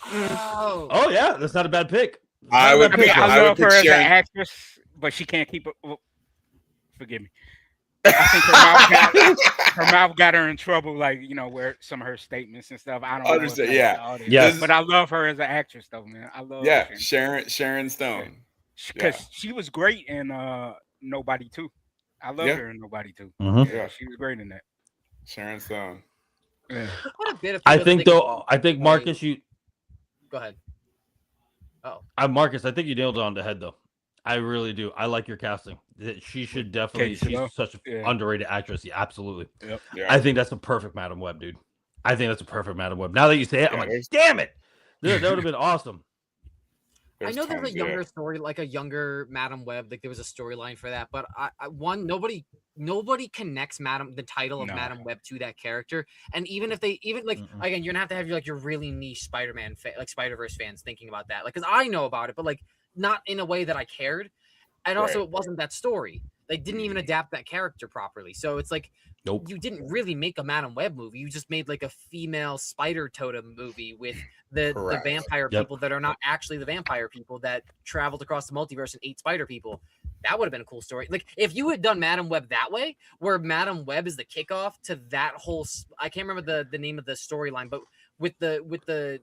Oh, Oh yeah, that's not a bad pick. I Not a would bad I mean, pick, pick- bro. I would love her pick as an Sharon- actress, but she can't keep it. Well, forgive me. I think her mouth got her in trouble, like where some of her statements and stuff. I don't know. Understand, if yeah. that's the audience. Yes. But I love her as an actress, though, man. I love. Yeah, Sharon Stone. because she was great in Nobody Too. I love Yeah. her in Nobody Too. Mhm. Yeah. She was great in that. Sharon Stone. Yeah. what a bit of I people think though. I think Marcus, you Go ahead. Marcus, I think you nailed it on the head, though. I really do. I like your casting. She should definitely. Katie She's Seagal? such an Yeah. underrated actress. Yeah, absolutely. Yeah. I think that's a perfect Madam Web, dude. I think that's a perfect Madam Web. Now that you say it, I'm Yeah, like, there's- damn it, that would have been awesome. I know there's a tons, yeah. younger story, like a younger Madam Web. Like there was a storyline for that, but nobody connects the title of No. Madam Web to that character. And even if they like Mm-mm. again, you're gonna have to have your really niche Spider-Man like Spider-Verse fans thinking about that. Like, because I know about it, but like not in a way that I cared. And also, Right. it wasn't that story. They didn't even adapt that character properly. So it's like Nope. you didn't really make a Madam Web movie. You just made like a female spider totem movie with the Correct. vampire Yep. people that are not actually the vampire people that traveled across the multiverse and ate spider people. That would have been a cool story. Like if you had done Madam Web that way, where Madam Web is the kickoff to that whole I can't remember the name of the storyline, but with the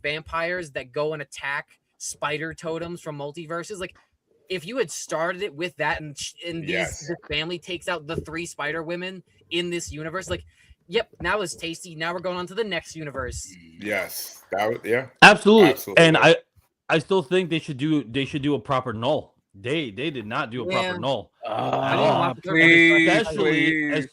vampires that go and attack spider totems from multiverses, like if you had started it with that and Yes. this family takes out the 3 spider women in this universe, like, yep, now it's tasty. Now we're going on to the next universe. Yes. That would, yeah. Absolutely. Absolutely. And I still think they should do a proper null. They did not do a Yeah. proper null. I didn't want to Please,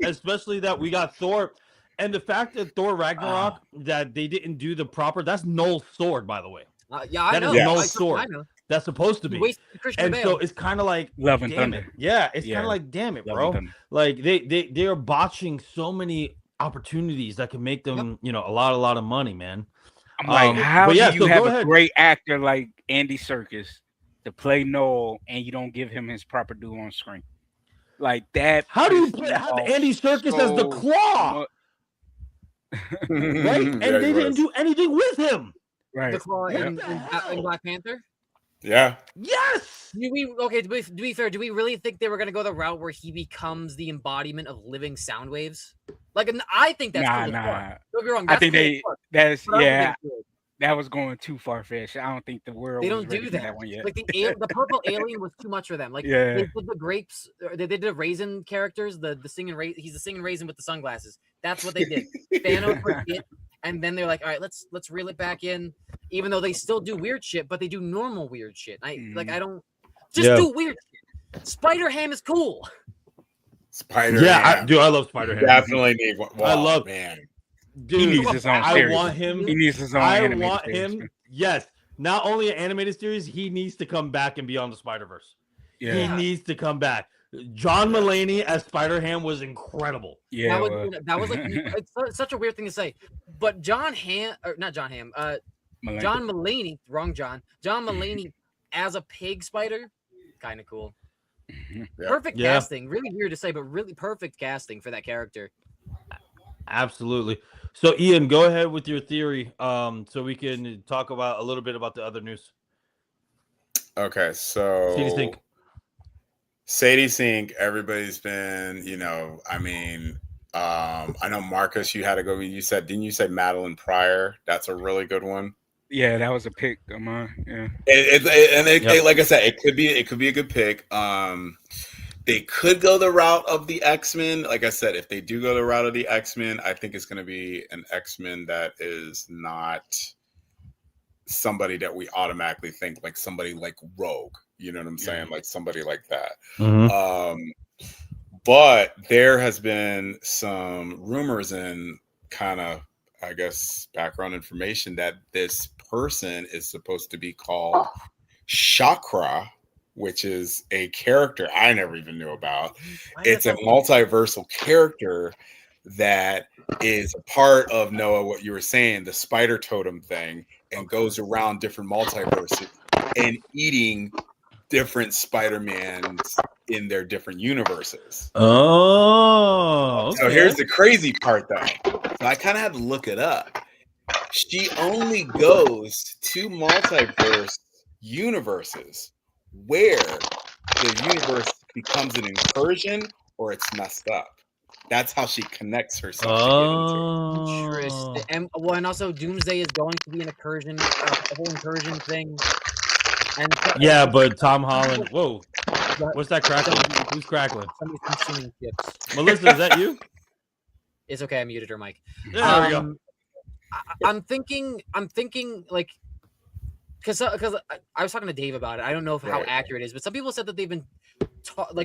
Especially that we got Thor, and the fact that Thor Ragnarok that they didn't do the proper. That's Null's sword, by the way. Yeah, I That know. is Yes. Null's sword. I know. That's supposed to You be. wasted Christian And Bale. so it's kind of like Love and damn it. Thunder. Yeah, it's kind Yeah. of like damn it, Love bro. and Thunder. Like they are botching so many opportunities that can make them, a lot of money, man. I'm like, how but do yeah, you so have go a ahead. great actor like Andy Serkis to play Noel and you don't give him his proper due on screen? Like that. How do you pissed me have off Andy Serkis as the so Claw? much. Right? And Yeah, they he didn't was. do anything with him. Right. the Claw Yeah. in Black Panther. Yeah. Yes. To be fair, do we really think they were gonna go the route where he becomes the embodiment of living sound waves? Like, and I think that's cool as fuck. Nah. Don't get me wrong. I That's think cool as they fuck, that's but I don't think yeah, it's good. that was going too far fetched. I don't think the world They was don't ready do for that. one yet. Like the purple alien was too much for them. Like Yeah. they did the grapes, they did the raisin characters, the singing raisin. He's the singing raisin with the sunglasses. That's what they did. Thanos was it, and then they're like, all right, let's reel it back in. Even though they still do weird shit, but they do normal weird shit. I don't just Yeah. do weird shit. Spider Ham is cool. Spider. Yeah, I love Spider-Man. Definitely need one. I love- man. Dude, He needs his own I series. want him. He needs his own I animated want series. him. Yes, not only an animated series, he needs to come back and be on the Spider-Verse. Yeah. He needs to come back. John Mulaney as Spider-Ham was incredible. Yeah. That was like it's such a weird thing to say, but John Mulaney, wrong John. John Mulaney as a pig spider, kind of cool. Yeah. Perfect casting. Really weird to say, but really perfect casting for that character. Absolutely. So Ian, go ahead with your theory, so we can talk about a little bit about the other news. Okay, so Sadie Sink, everybody's been, I know Marcus, you had to go. Didn't you say Madeline Pryor? That's a really good one. Yeah, that was a pick of mine. Yeah, like I said, it could be a good pick. They could go the route of the X-Men. Like I said, if they do go the route of the X-Men, I think it's going to be an X-Men that is not somebody that we automatically think like somebody like Rogue. You know what I'm saying? Like somebody like that. Mm-hmm. But there has been some rumors and kind of, I guess, background information that this person is supposed to be called Chakra, which is a character I never even knew about. It's a multiversal character that is a part of, Noah, what you were saying, the spider totem thing, and goes around different multiverses and eating different Spider-Mans in their different universes. Oh, okay. So here's the crazy part, though. So I kind of had to look it up. She only goes to multiverse universes where the universe becomes an incursion or it's messed up. That's how she connects herself to get into it. Interesting. And also Doomsday is going to be an incursion, a whole incursion thing. And but Tom Holland. Whoa, what's that crackling? Who's crackling? Somebody's consuming chips. Melissa, is that you? It's okay. I muted her mic. There we go. I'm thinking like, because I was talking to Dave about it. I don't know how accurate it is, but some people said that they've been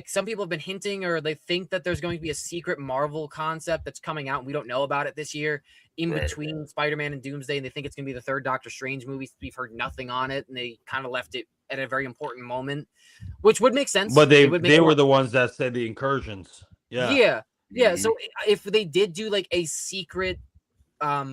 some people have been hinting, or they think that there's going to be a secret Marvel concept that's coming out and we don't know about it this year in between Spider-Man and Doomsday, and they think it's going to be the third Doctor Strange movie. We've heard nothing on it, and they kind of left it at a very important moment, which would make sense. But they were the ones that said the incursions. Yeah. So if they did do like a secret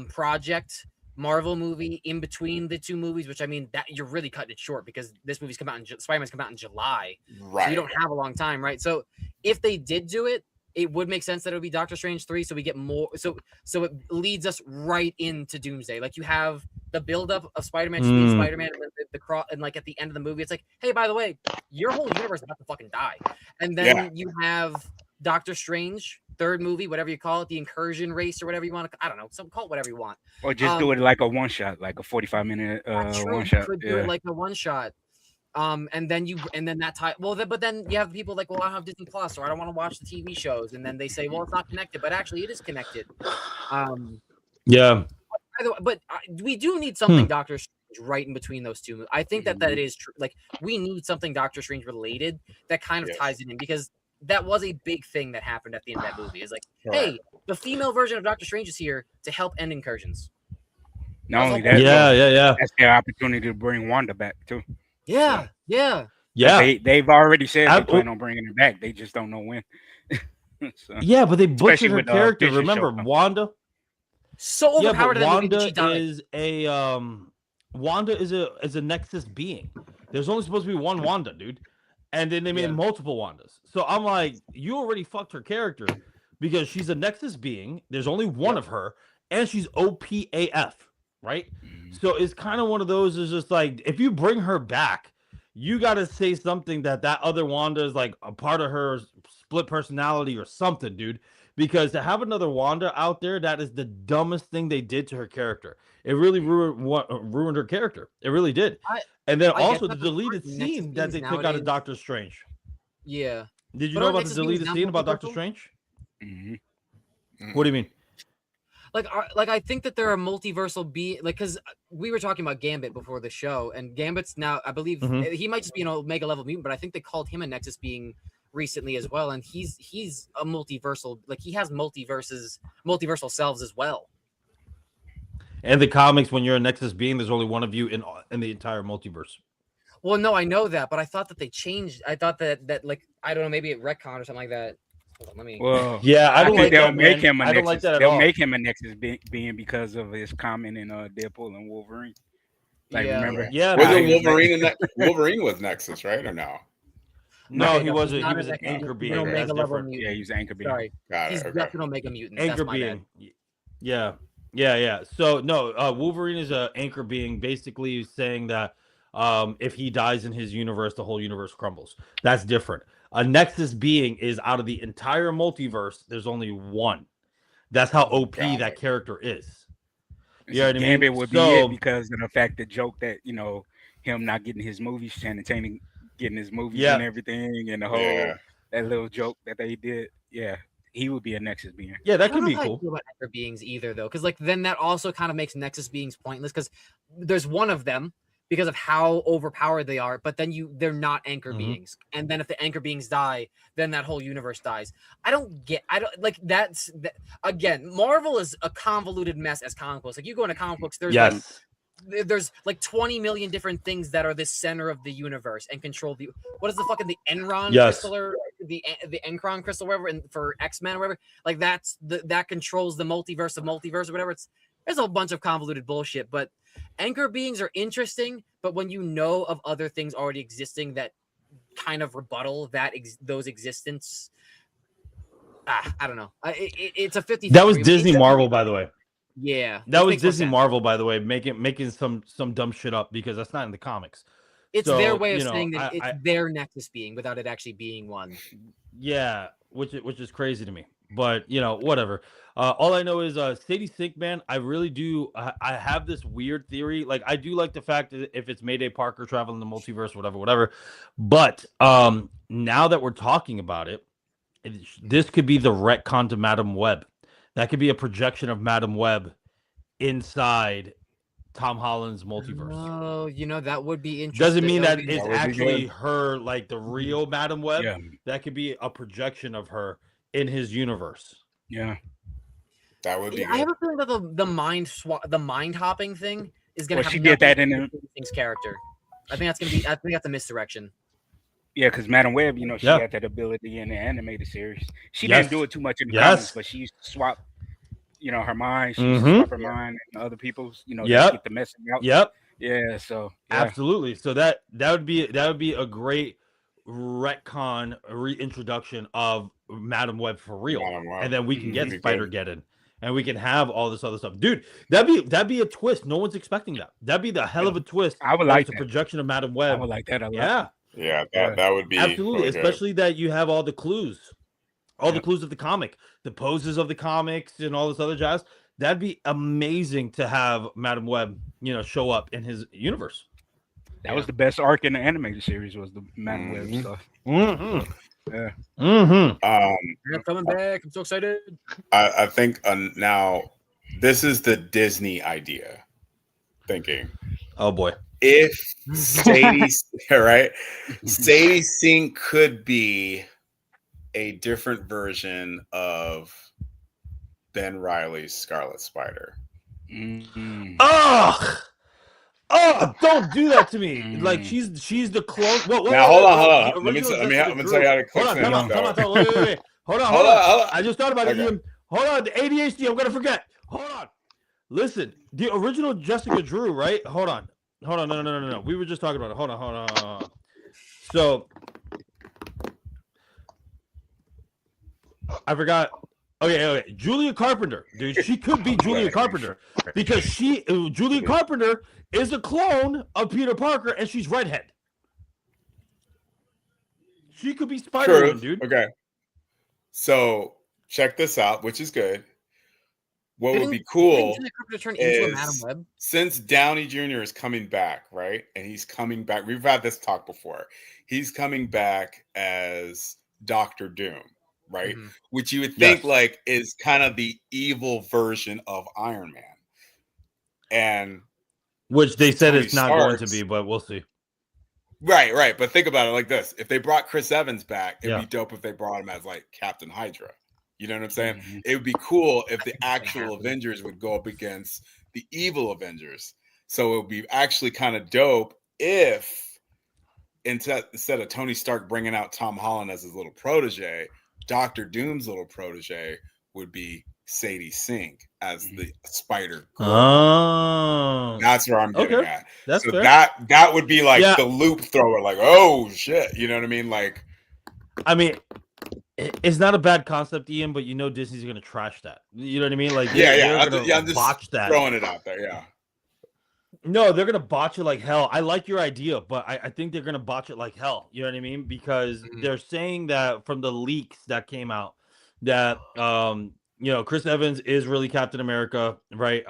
project Marvel movie in between the two movies, which I mean that you're really cutting it short because this movie's come out Spider-Man's come out in July, right? So you don't have a long time, right? So if they did do it, it would make sense that it would be Doctor Strange 3, so we get more. So it leads us right into Doomsday. Like you have the buildup of Spider-Man, Spider-Man, and the cross, and like at the end of the movie, it's like, hey, by the way, your whole universe is about to fucking die, and then you have Doctor Strange. Third movie, whatever you call it, the incursion race or whatever you want to, I don't know, call it whatever you want. Or just do it like a one shot, like a 45-minute one shot. Could do it like a one shot. And then that time, but then you have people like, well, I don't have Disney Plus, or I don't want to watch the TV shows, and then they say, well, it's not connected, but actually it is connected. But we do need something Doctor Strange right in between those two. I think that is true. Like we need something Doctor Strange related that kind of ties it in, because that was a big thing that happened at the end of that movie. It's like, hey, the female version of Doctor Strange is here to help end incursions. Not only that, that's their opportunity to bring Wanda back too. Yeah. They've already said they plan on bringing her back. They just don't know when. Yeah, but they butchered her character. Remember, Wanda? So overpowered. Wanda is a Nexus being. There's only supposed to be one Wanda, dude. And then they made multiple Wandas. So I'm like, you already fucked her character because she's a Nexus being. There's only one of her, and she's OPAF, right? So it's kind of one of those. Is just like, if you bring her back, you got to say something that other Wanda is like a part of her split personality or something, dude. Because to have another Wanda out there, that is the dumbest thing they did to her character. It really ruined her character. It really did. And then also the deleted scene that they took out of Doctor Strange. Yeah. Did you know about the deleted scene about Doctor Strange? Mm-hmm. What do you mean? Like I think that there are multiversal because we were talking about Gambit before the show, and Gambit's now, I believe he might just be an Omega level mutant, but I think they called him a Nexus being recently as well, and he's a multiversal, like he has multiversal selves as well. And the comics, when you're a Nexus being, there's only one of you in the entire multiverse. Well, no, I know that, but I thought that they changed. I thought that like I don't know, maybe it retcon or something like that. Hold on, let me. Well, Yeah, I don't think like they'll that, make man. him a I Nexus. don't like that at they'll all. make him a Nexus being because of his comment in Deadpool and Wolverine. Like, remember? Yeah, Wasn't man. Wolverine Wolverine was Nexus, right? Or no? No, he he's wasn't. not He was a an Nexus, anchor he's being. an That's Omega level different. mutant. Yeah, he's an anchor being. Sorry, Got it. he's Okay. definitely an Omega mutant. Anchor That's my being. bad. Yeah. So no, Wolverine is a anchor being, basically saying that if he dies in his universe, the whole universe crumbles. That's different. A Nexus being is out of the entire multiverse. There's only one. That's how OP that character is. You know what I mean? Gambit would be it because of the fact the joke that him not getting his movies, Channing Tatum getting his movies and everything, and the whole that little joke that they did. Yeah, he would be a Nexus being. Yeah, that could be cool. I don't know how I feel about anchor beings either, though, because like then that also kind of makes Nexus beings pointless because there's one of them because of how overpowered they are, but then they're not anchor beings, and then if the anchor beings die, then that whole universe dies. I don't like that's again. Marvel is a convoluted mess as comic books. Like you go into comic books, there's like 20 million different things that are the center of the universe and control the what is the fucking the Enron crystal or the Encron crystal, whatever, and for X-Men or whatever. Like that controls the multiverse of multiverse or whatever. There's a bunch of convoluted bullshit, but anchor beings are interesting. But when you know of other things already existing that kind of rebuttal those existence, I don't know. It's a 50. That was Disney Marvel, by the way. Yeah, that was Disney Marvel, by the way, making some dumb shit up because that's not in the comics. It's their way of saying that it's their Nexus being without it actually being one. Yeah, which is crazy to me. But whatever. All I know is Sadie Sink, man. I really do. I have this weird theory. Like I do like the fact that if it's Mayday Parker traveling the multiverse, whatever. But now that we're talking about it, this could be the retcon to Madam Web. That could be a projection of Madam Web inside Tom Holland's multiverse. Oh, that would be interesting. Doesn't mean that it's actually her, like the real Madam Web. Yeah. That could be a projection of her in his universe. Yeah, that would be. I have a feeling that the mind hopping thing is going to. Well, she did that in Thing's character. I think that's a misdirection. Yeah, because Madam Web, she had that ability in the animated series. She didn't do it too much in the comics, but she used to swap, her mind. She used to swap her mind and other people's, to get the message out. Yep. Yeah. So absolutely. So that would be a great retcon reintroduction of Madam Web for real, and then we can get Spider-Geddon. And we can have all this other stuff, dude. That'd be a twist. No one's expecting that. That'd be the hell of a twist. I would like the projection of Madam Web. I would like that a lot. Yeah. Yeah, that would be absolutely, really especially that you have all the clues, the clues of the comic, the poses of the comics, and all this other jazz. That'd be amazing to have Madam Web, show up in his universe. That was the best arc in the animated series. Was the Madam Web stuff. Yeah. I'm coming back. I'm so excited. I think now this is the Disney idea. Thinking. Oh boy. If Sadie, right? Sadie Sink could be a different version of Ben Reilly's Scarlet Spider. Mm-hmm. Oh, don't do that to me. Like she's the clone. Now hold on. Let me tell you how to click Hold on. Wait. Hold on. I just thought about it. Hold on. The ADHD. I'm gonna forget. Hold on. Listen, the original Jessica Drew, right? Hold on. No. We were just talking about it. Hold on. So I forgot. Okay. Julia Carpenter, dude. She could be Julia Carpenter because Julia Carpenter is a clone of Peter Parker, and she's redhead. She could be Spider-Man, dude. Okay. So check this out, which is good. What would be cool is since Downey Jr. is coming back, right? And he's coming back. We've had this talk before. He's coming back as Dr. Doom, right? Mm-hmm. Which you would think is kind of the evil version of Iron Man. And which they said it's not going to be, but we'll see. Right. But think about it like this. If they brought Chris Evans back, it'd be dope if they brought him as like Captain Hydra. You know what I'm saying? Mm-hmm. It would be cool if the actual Avengers would go up against the evil Avengers. So it would be actually kind of dope if instead of Tony Stark bringing out Tom Holland as his little protege, Doctor Doom's little protege would be Sadie Sink as the Spider Girl. Oh, that's where I'm getting at. That's so fair. that would be like the loop thrower, like, oh shit, you know what I mean? Like, I mean, it's not a bad concept, Ian, but Disney's gonna trash that. You know what I mean? Like, they're gonna I'm just botch that. Throwing it out there, yeah. No, they're gonna botch it like hell. I like your idea, but I think they're gonna botch it like hell. You know what I mean? Because they're saying that from the leaks that came out that Chris Evans is really Captain America, right?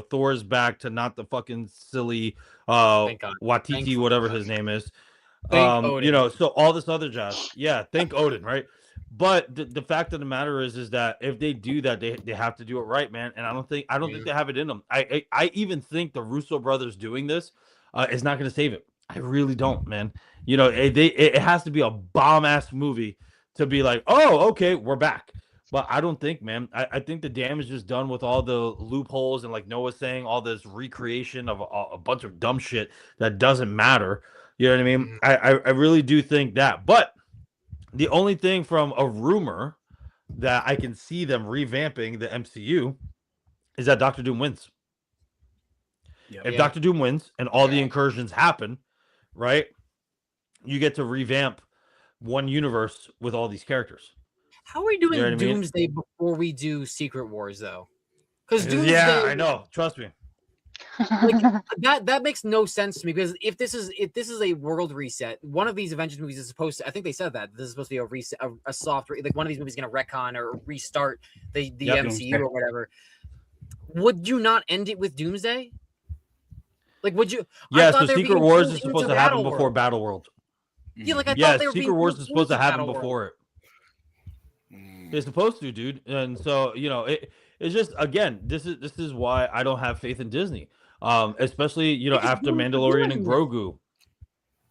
Thor's back to not the fucking silly Watiti, whatever his name is. So all this other jazz. Yeah, thank Odin, right? But the fact of the matter is that if they do that, they have to do it right, man. And I don't think they have it in them. I even think the Russo brothers doing this is not going to save it. I really don't, man. It has to be a bomb ass movie to be like, oh, okay, we're back. But I don't think, man. I think the damage is done with all the loopholes and, like Noah's saying, all this recreation of a bunch of dumb shit that doesn't matter. You know what I mean? I really do think that. But the only thing from a rumor that I can see them revamping the MCU is that Doctor Doom wins. If Doctor Doom wins and all the incursions happen, right, you get to revamp one universe with all these characters. How are we doing Doomsday before we do Secret Wars, though? Because Doomsday, I know. Trust me. Like that makes no sense to me, because if this is a world reset, one of these Avengers movies is supposed to, I think they said that this is supposed to be a reset, a soft, like one of these movies is going to retcon or restart the MCU or whatever. Would you not end it with Doomsday? Like, would you? Yeah, so Secret Wars is supposed to happen before Battleworld. Yeah, like I thought they were Secret Wars is supposed to happen before it. It's supposed to, dude. And so, it's just, again, this is why I don't have faith in Disney. Especially, after Mandalorian and Grogu.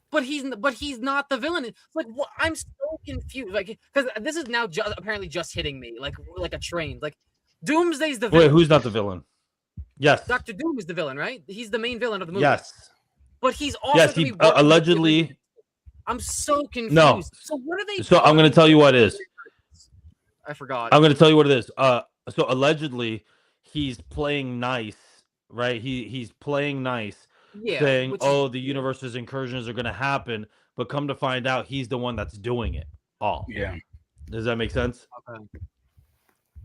But he's not the villain. It's like, what? I'm so confused. Like, because this is now apparently just hitting me like a train. Like, Doomsday's the villain. Wait, who's not the villain? Yes. Dr. Doom is the villain, right? He's the main villain of the movie. Yes. But he's also he allegedly. I'm so confused. No. So what are they? So I'm going to tell you what it is. I forgot. I'm going to tell you what it is. So allegedly, he's playing nice, right? He's playing nice, saying, "Oh, the universe's incursions are going to happen," but come to find out, he's the one that's doing it all. Yeah. Does that make sense? Okay.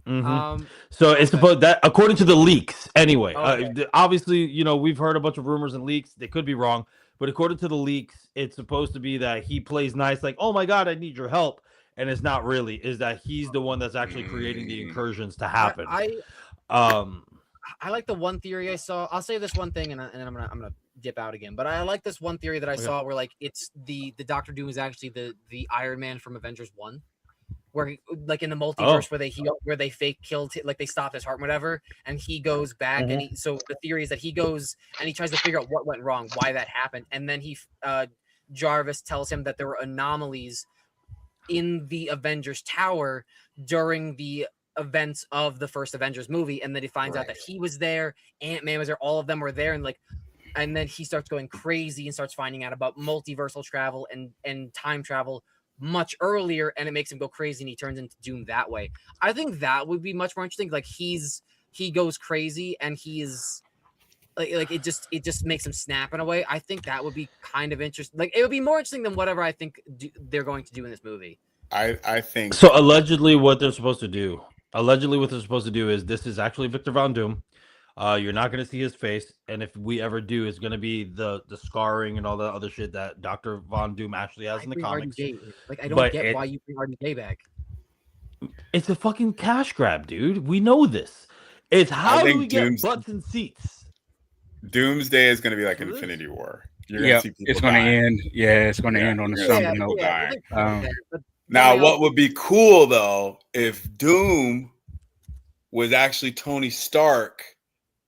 Mm-hmm. So it's supposed that, according to the leaks, anyway. Obviously, we've heard a bunch of rumors and leaks. They could be wrong, but according to the leaks, it's supposed to be that he plays nice, like, "Oh my God, I need your help," and it's not really. Is that he's the one that's actually creating the incursions to happen? I like the one theory I saw. I'll say this one thing, and I'm gonna dip out again. But I like this one theory that I saw where, like, it's the Doctor Doom is actually the Iron Man from Avengers 1. Where, like, in the multiverse, where they fake killed, like, they stopped his heart, whatever, and he goes back, and so the theory is that he goes and he tries to figure out what went wrong, why that happened, and then Jarvis tells him that there were anomalies in the Avengers Tower during the events of the first Avengers movie, and then he finds out that he was there, Ant-Man was there, all of them were there, and then he starts going crazy and starts finding out about multiversal travel and time travel much earlier, and it makes him go crazy and he turns into Doom that way. I think that would be much more interesting. Like, he goes crazy and he's like it just makes him snap in a way. I think that would be kind of interesting. Like, it would be more interesting than whatever I think they're going to do in this movie. I think so. Allegedly, what they're supposed to do is this is actually Victor Von Doom. You're not going to see his face, and if we ever do, it's going to be the scarring and all the other shit that Dr. Von Doom actually has in the comics. Like, I don't get why you bring RDJ back. It's a fucking cash grab, dude. We know this. It's how do we get butts and seats? Doomsday is going to be like Infinity War. You're see it's going to end. Yeah, it's going to end on a somber note. Now, what would be cool though, if Doom was actually Tony Stark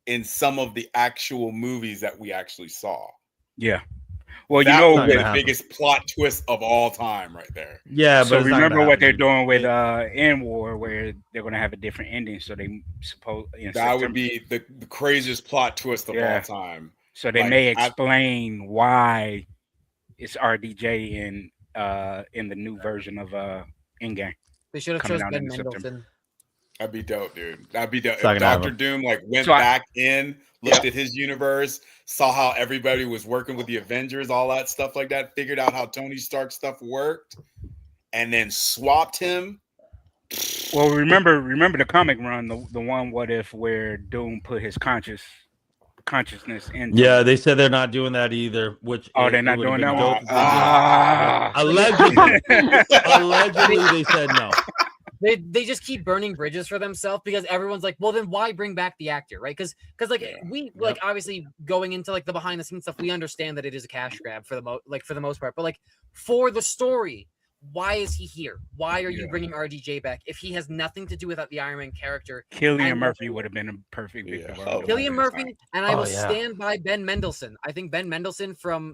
in some of the actual movies that we actually saw. Yeah. Well, that you know, would be gonna the happen. biggest plot twist of all time, right there. Yeah, but so it's not gonna remember what happen, they're dude. doing with End War, where they're gonna have a different ending. So they suppose in That would September. be the craziest plot twist of all Yeah. time. So they Like, may explain why it's RDJ in the new version of Endgame. They should have Coming chosen out Ben in September. Mendelsohn. That'd be dope, dude. That'd be dope. It's not If gonna Doctor happen. Doom like went So back in, looked at his universe, saw how everybody was working with the Avengers, all that stuff like that, figured out how Tony Stark stuff worked, and then swapped him. Well, remember the comic run, the one What If where Doom put his consciousness in. Yeah, they said they're not doing that either. Which they're not it would've doing been that dope one. if they did. Allegedly, they said no. They just keep burning bridges for themselves because everyone's like, well, then why bring back the actor, right? Because like we like obviously going into like the behind the scenes stuff, we understand that it is a cash grab for the most part, but like for the story, why is he here? Why are you bringing RDJ back if he has nothing to do with the Iron Man character? Cillian Murphy would have been a perfect victim. Cillian Murphy, and I will stand by Ben Mendelsohn. I think Ben Mendelsohn for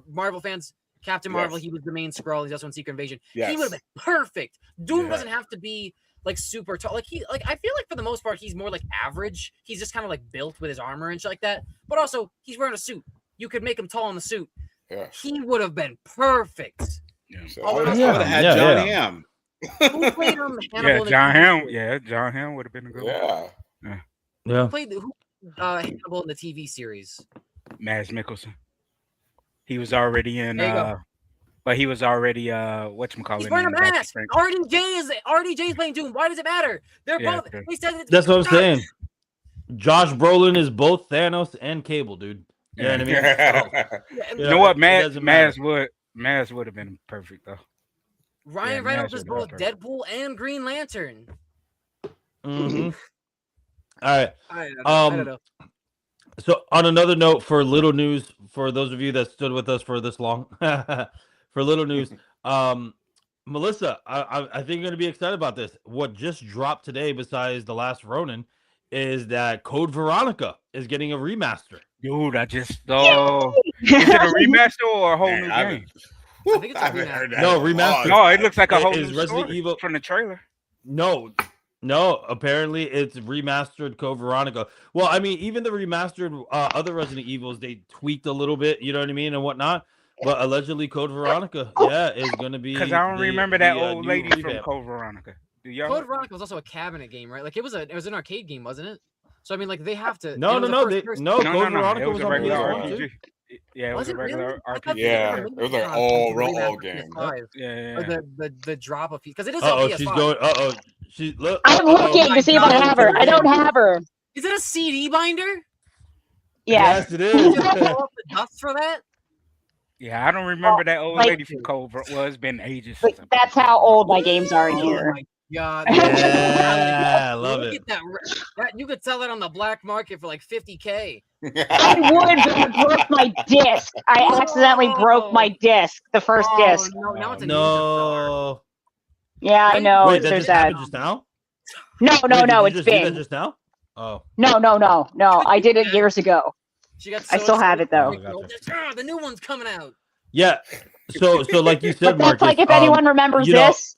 Marvel fans. Captain Marvel, he was the main Skrull. He's also in Secret Invasion. He would have been perfect. Doom doesn't have to be like super tall. Like I feel like for the most part, he's more like average. He's just kind of like built with his armor and shit like that. But also, he's wearing a suit. You could make him tall in the suit. Yeah. He would have been perfect. Yeah. So I would have had John Hamm. Who played him? John Hamm. Yeah, John Hamm would have been a good one. Yeah. Who played Hannibal in the TV series? Mads Mikkelsen. He was already in but he was already whatchamacallit. He's wearing a mask. RDJ is playing Doom. Why does it matter? They're both they said that's what I'm saying. Josh Brolin is both Thanos and Cable, dude. You know what I mean? You know what? Maz would have been perfect though. Ryan Reynolds is both Deadpool and Green Lantern. Mm-hmm. All right. I don't know. So on another note, for little news, for those of you that stood with us for this long, for little news, Melissa, I think you're going to be excited about this. What just dropped today, besides The Last Ronin, is that Code Veronica is getting a remaster. Dude, I just saw. Is it a remaster or a whole new game? I think it's a remaster. No, remaster. No, it looks like a whole new Resident story Evil from the trailer. No, apparently it's remastered Code Veronica. Well, I mean, even the remastered other Resident Evils, they tweaked a little bit, you know what I mean, and whatnot. But allegedly, Code Veronica, is going to be. Because I don't remember that old lady from Code Veronica. Code Veronica was also a cabinet game, right? Like it was an arcade game, wasn't it? So I mean, like they have to. No. Code Veronica was a on regular PS1 RPG. Yeah, it was a regular RPG. Yeah, it was like all roll game. Yeah. Or the drop of because it is. She's going. She look. I'm looking to see if I have her. I don't have her. Is it a CD binder? Yeah. Yes, it is. The dust for that. Yeah, I don't remember that old lady from Code. Well, it's been ages. But that's how old my games are in here. God, yeah, I love it. That, you could sell that on the black market for like $50K. I would, but I broke my disc. I accidentally broke my disc, the first disc. No, now it's a no. Yeah, I know. Wait, that there's just that. happened just now? No, it's been. Just now? Oh. No. I did it years ago. I still have it though. The new one's coming out. Yeah. So like you said, but that's Marcus, like if anyone remembers this.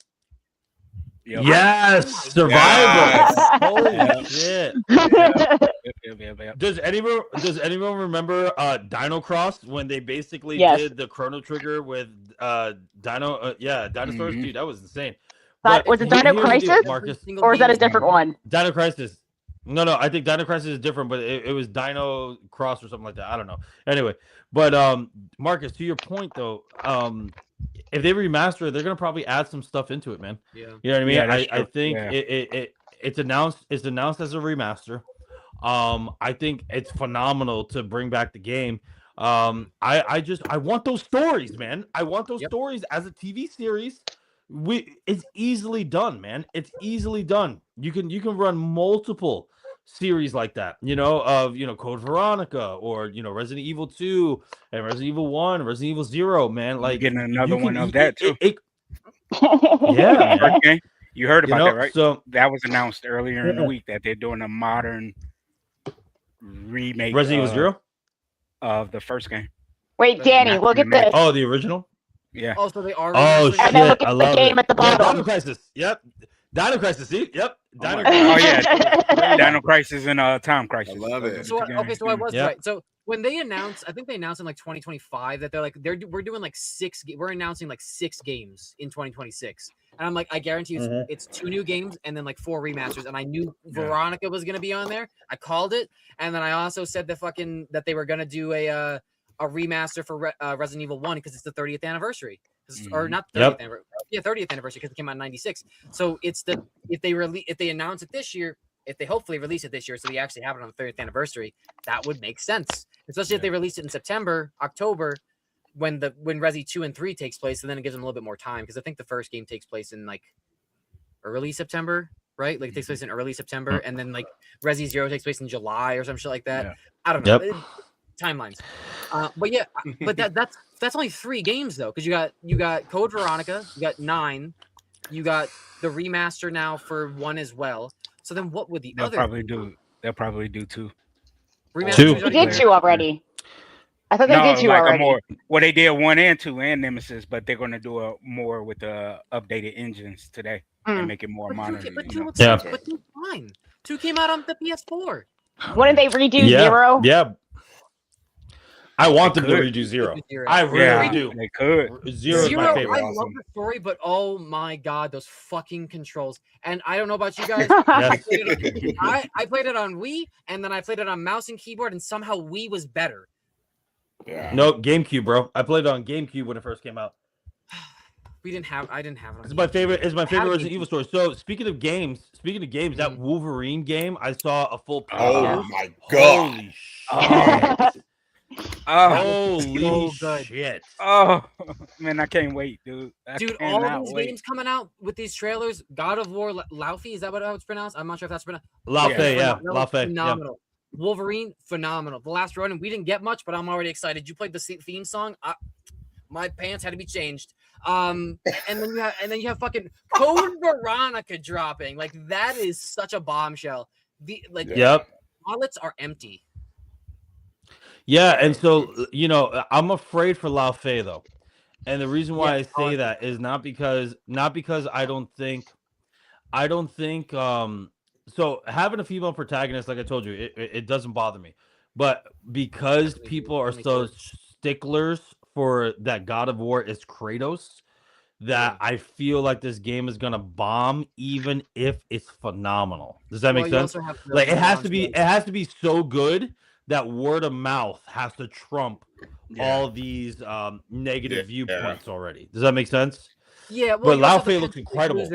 Yes, Survivor. Holy shit. Yeah. Does anyone remember Dino Cross when they basically did the Chrono Trigger with dinosaurs? Mm-hmm. Dude, that was insane. Was it Dino Crisis? Marcus, or is that a different one? Dino Crisis. No, I think Dino Crisis is different, but it was Dino Cross or something like that. I don't know. Anyway, but Marcus, to your point though, if they remaster it, they're gonna probably add some stuff into it, man. Yeah. You know what I mean? Yeah, I think it's announced as a remaster. I think it's phenomenal to bring back the game. I want those stories, man. I want those stories as a TV series. It's easily done, man. It's easily done. You can run multiple series like that, of Code Veronica or Resident Evil 2 and Resident Evil 1, Resident Evil 0, man. Like getting another one of that too. Yeah, man. You heard about that, right? So that was announced earlier in the week that they're doing a modern remake Resident Evil 0 of the first game. Wait, Danny, look at this. Oh, the original. Yeah. Oh, so they are. Oh releasing shit! And then look at I the love game it. at the Yeah, bottom. Dino Crisis. Yep. Dino Crisis. See? Yep. Dino Oh Crisis. yeah, Dino Crisis and Time Crisis. I love it. So I was Yep. right. So when they announced, I think they announced in like 2025 that we're doing like we're announcing like 6 games in 2026, and I'm like, I guarantee you it's 2 new games and then like 4 remasters, and I knew Veronica was gonna be on there. I called it, and then I also said that they were gonna do a remaster for Resident Evil 1 because it's the 30th anniversary. Or not 30th anniversary. Yeah, 30th anniversary because it came out in 96. So it's if they announce it this year, if they hopefully release it this year, so they actually have it on the 30th anniversary, that would make sense. Especially if they release it in September, October, when Resi 2 and 3 takes place, and then it gives them a little bit more time because I think the first game takes place in like early September, right? Like it takes place in early September, and then like Resi 0 takes place in July or some shit like that. Yeah. I don't know. Timelines. But yeah, but that's only 3 games though, because you got Code Veronica, you got 9, you got the remaster now for 1 as well. So then what would They'll probably do 2. Remaster They did 2 already. I thought they did 2 already. More. Well, they did 1 and 2 and Nemesis, but they're gonna do more with the updated engines today and make it more modern. But 2 looks fine. 2 came out on the PS4. Wouldn't they redo 0? Yeah. I want them to redo 0. I really do. They could. 0 is my favorite. I love the story, but oh my god, those fucking controls. And I don't know about you guys. I played it on Wii, and then I played it on mouse and keyboard, and somehow Wii was better. Yeah. No, GameCube, bro. I played it on GameCube when it first came out. I didn't have it on It's my favorite Resident Evil story. So speaking of games, that Wolverine game, I saw a full Oh my god. Holy shit. Oh, Holy shit. Oh man, I can't wait, dude. Dude, all these games coming out with these trailers. God of War, Laufey, is that what it's pronounced? I'm not sure if that's pronounced. Laufey, yeah. Laufey. Phenomenal. Yeah. Wolverine, phenomenal. The Last Ronin, we didn't get much, but I'm already excited. You played the theme song. My pants had to be changed. And then you have fucking Code Veronica dropping. Like that is such a bombshell. Wallets are empty. Yeah, and so I'm afraid for Laufey though, and the reason why I say that is not because I don't think so having a female protagonist, like I told you, it doesn't bother me, but because people are so sticklers for that God of War is Kratos, that I feel like this game is gonna bomb, even if it's phenomenal. Does that make sense? Like it has to be so good that word of mouth has to trump all these negative viewpoints already. Does that make sense? Yeah, well, but Laufey looks incredible.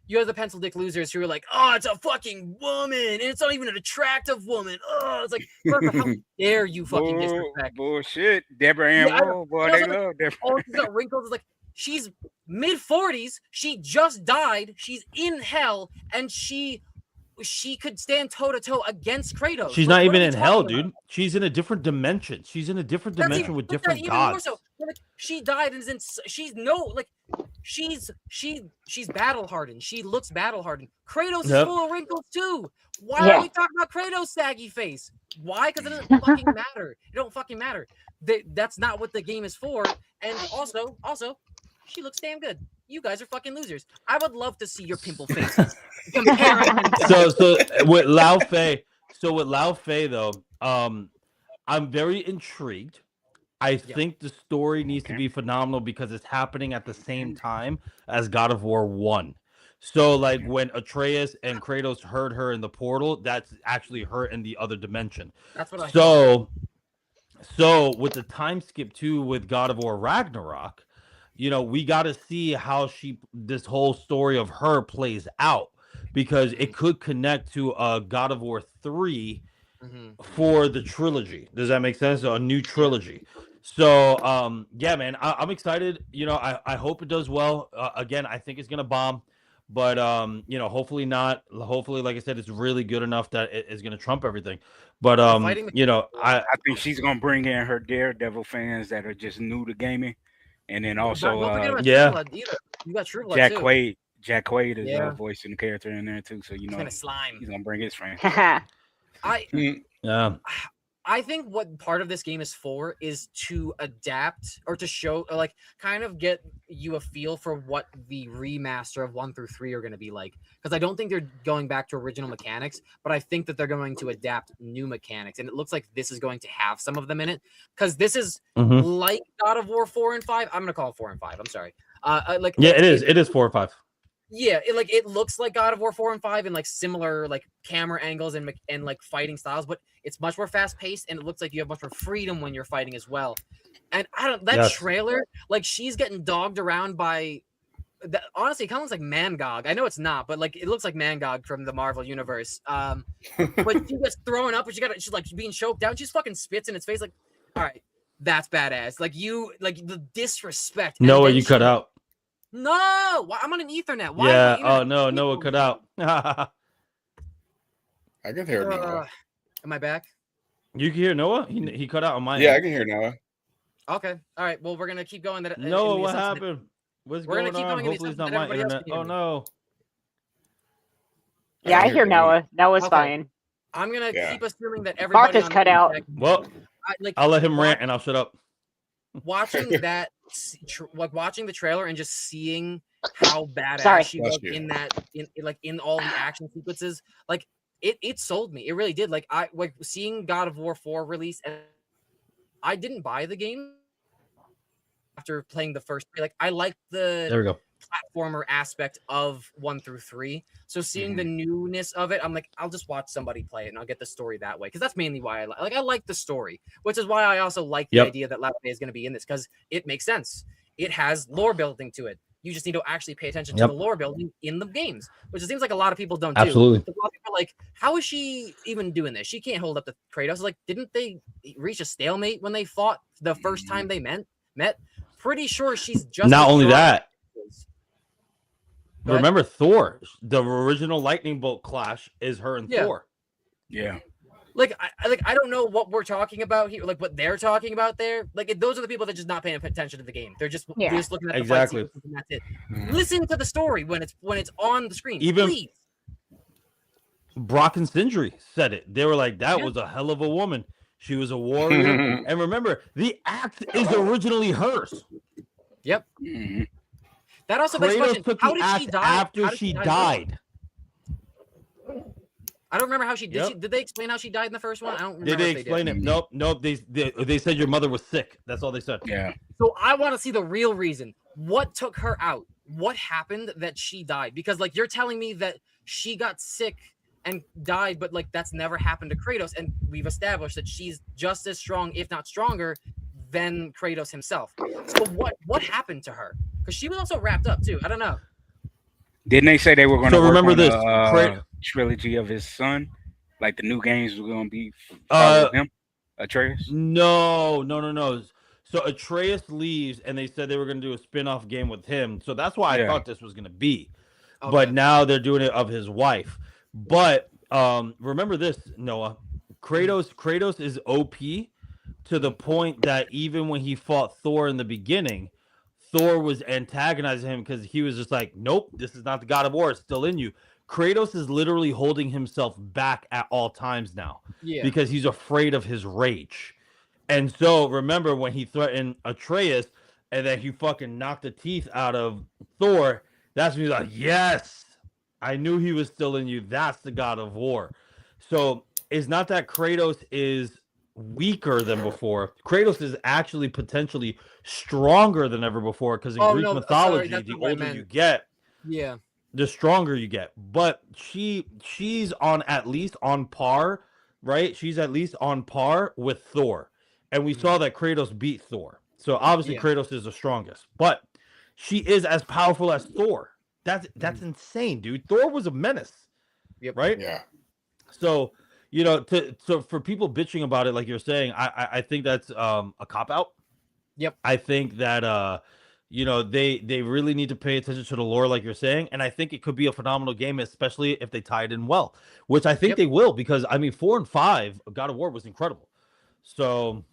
You have the pencil dick losers who are like, oh, it's a fucking woman, and it's not even an attractive woman. Oh, it's like, how dare you fucking disrespect? Bullshit. Deborah Ann Wool, boy, they love Deborah. Oh, she's got wrinkles. It's like, she's mid-40s. She just died. She's in hell, and she could stand toe-to-toe against Kratos. She's not even in hell, dude. She's in a different dimension. She's in a different dimension with different gods. So, like, she died and she's battle hardened. She looks battle hardened. Kratos is full of wrinkles too. Why are we talking about Kratos' saggy face? Why? Because it doesn't fucking matter. It don't fucking matter. That's not what the game is for. And also, she looks damn good. You guys are fucking losers. I would love to see your pimple faces. So with Laufey though, I'm very intrigued. I think the story needs to be phenomenal because it's happening at the same time as God of War 1. So like when Atreus and Kratos heard her in the portal, that's actually her in the other dimension. That's what I So with the time skip too with God of War Ragnarok, we got to see how this whole story of her plays out, because it could connect to God of War 3 for the trilogy. Does that make sense? A new trilogy. So, yeah, man, I'm excited. I hope it does well. Again, I think it's going to bomb, but, hopefully not. Hopefully, like I said, it's really good enough that it is going to trump everything. But, I think she's going to bring in her Daredevil fans that are just new to gaming. And then also, you got True Blood Jack too. Quaid. Jack Quaid is voicing the character in there too, so he's gonna slime. He's gonna bring his friends. I I think what part of this game is for is to adapt or to show, like, kind of get you a feel for what the remaster of 1 through 3 are going to be like. Because I don't think they're going back to original mechanics, but I think that they're going to adapt new mechanics. And it looks like this is going to have some of them in it. Because this is like God of War 4 and 5. I'm going to call it 4 and 5. I'm sorry. It is. It is 4 or 5. Yeah, it looks like God of War 4 and 5 and like similar like camera angles and like fighting styles, but it's much more fast paced and it looks like you have much more freedom when you're fighting as well. And I don't trailer, like she's getting dogged around by honestly, it kind of looks like Mangog. I know it's not, but like it looks like Mangog from the Marvel universe. But she gets thrown up, and she's like being choked out. She just fucking spits in its face, like, all right, that's badass. Like the disrespect. Noah, you cut out. No, I'm on an Ethernet. Why? Yeah. Oh no, Noah cut out. I can hear Noah. Am I back? You can hear Noah. He cut out on my. Yeah, end. I can hear Noah. Okay. All right. Well, we're gonna keep going. Noah, what happened? What's we're going on? Hopefully it's not my internet. Oh no. Yeah, I hear Noah. Noah's fine. I'm gonna keep assuming that everybody. Martha's cut out. Well, I'll let him rant and I'll shut up. Watching that, watching the trailer and just seeing how badass she was in all the action sequences, like it sold me. It really did. Like seeing God of War 4 release, and I didn't buy the game after playing the first three. Like I like the platformer aspect of 1 through 3. So seeing the newness of it, I'm like, I'll just watch somebody play it and I'll get the story that way. Because that's mainly why I like the story, which is why I also like the idea that Latte is going to be in this, because it makes sense. It has lore building to it. You just need to actually pay attention to the lore building in the games, which it seems like a lot of people don't do. Absolutely. A lot of people are like, how is she even doing this? She can't hold up to Kratos. Like, didn't they reach a stalemate when they fought the first time they met? Pretty sure she's just not only that. Remember Thor, the original lightning bolt clash is her and Thor. Yeah. Like I don't know what we're talking about here, like what they're talking about there. Like those are the people that just not paying attention to the game. They're just looking at the fight sequences and that's it. Listen to the story when it's on the screen. Even please. Brock and Sindri said it. They were like, that was a hell of a woman. She was a warrior. And remember, the axe is originally hers. Yep. That also begs the question, how did she die after she died? I don't remember how she did. Did they explain how she died in the first one? I don't remember. Did they explain it? Nope. They said your mother was sick. That's all they said. Yeah. So I want to see the real reason. What took her out? What happened that she died? Because like you're telling me that she got sick and died, but like that's never happened to Kratos, and we've established that she's just as strong, if not stronger, than Kratos himself. So what happened to her? Because she was also wrapped up too. I don't know. Didn't they say they were going to remember on this trilogy of his son? Like the new games were going to be him, Atreus? No. So Atreus leaves, and they said they were going to do a spin-off game with him. So that's why I thought this was going to be. Okay. But now they're doing it of his wife. But remember this, Noah. Kratos is OP to the point that even when he fought Thor in the beginning, Thor was antagonizing him because he was just like, nope, this is not the God of War. It's still in you. Kratos is literally holding himself back at all times now because he's afraid of his rage. And so remember when he threatened Atreus and then he fucking knocked the teeth out of Thor, that's when he's like, yes, I knew he was still in you. That's the God of War. So it's not that Kratos is weaker than before. Kratos is actually potentially stronger than ever before because in Greek mythology, the older you get, the stronger you get. But she's on at least on par, right? She's at least on par with Thor. And we saw that Kratos beat Thor. So obviously Kratos is the strongest. But she is as powerful as Thor. That's insane, dude. Thor was a menace. Right? Yeah. So so for people bitching about it, like you're saying, I think that's a cop out. Yep. I think that they really need to pay attention to the lore, like you're saying, and I think it could be a phenomenal game, especially if they tie it in well, which I think they will, because I mean 4 and 5 God of War was incredible. So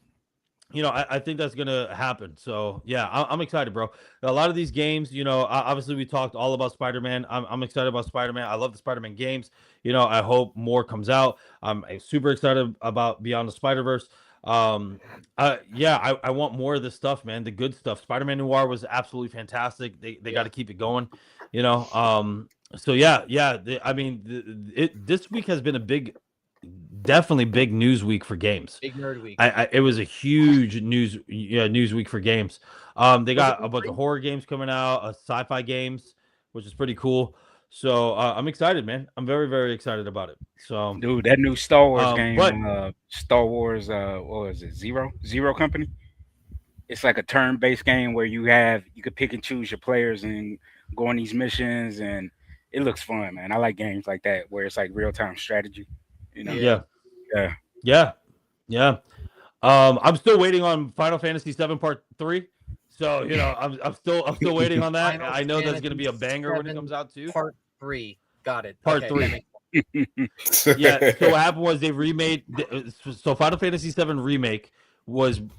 you know, I think that's gonna happen. So yeah, I'm excited, bro. A lot of these games, you know, obviously we talked all about Spider-Man. I'm excited about Spider-Man. I love the Spider-Man games. You know, I hope more comes out. I'm super excited about Beyond the Spider-Verse. Yeah, I want more of this stuff, man. The good stuff. Spider-Man Noir was absolutely fantastic. They got to keep it going. You know, so yeah. I mean, this week has been a definitely big news week for games. Big nerd week. It was a huge news week for games. They got a bunch of horror games coming out, sci-fi games, which is pretty cool. So I'm excited, man. I'm very, very excited about it. So, Dude, that new Star Wars game, but Star Wars, what was it, Zero Company? It's like a turn-based game where you could pick and choose your players and go on these missions, and it looks fun, man. I like games like that where it's like real-time strategy. You know? Yeah. I'm still waiting on Final Fantasy VII Part 3. So, you know, I'm still waiting on that. I know that's going to be a banger when it comes out too. Part 3. Got it. Part 3. Yeah, so what happened was they remade so Final Fantasy VII Remake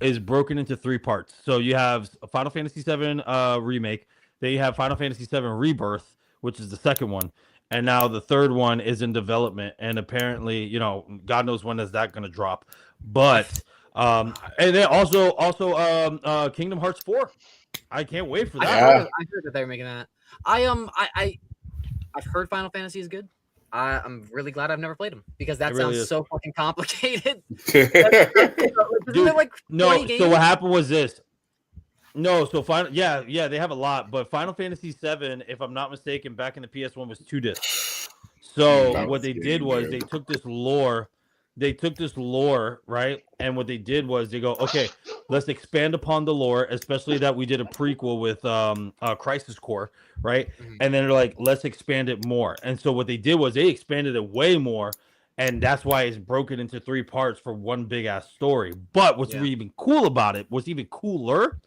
is broken into 3 parts. So you have Final Fantasy VII Remake, then you have Final Fantasy VII Rebirth, which is the second one. And now the third one is in development, and apparently, you know, God knows when is that going to drop. But and then also Kingdom Hearts 4. I can't wait for that. I heard that they were making that. I've heard Final Fantasy is good. I'm really glad I've never played them because that sounds so fucking complicated. Dude, like no, games? So what happened was this. No, so they have a lot, but Final Fantasy VII, if I'm not mistaken, back in the PS1 was 2 discs. So what they did was they took this lore, right? And what they did was they go, okay, let's expand upon the lore, especially that we did a prequel with Crisis Core, right? And then they're like, let's expand it more. And so what they did was they expanded it way more, and that's why it's broken into 3 parts for one big ass story. But what's even cool about it, what's even cooler,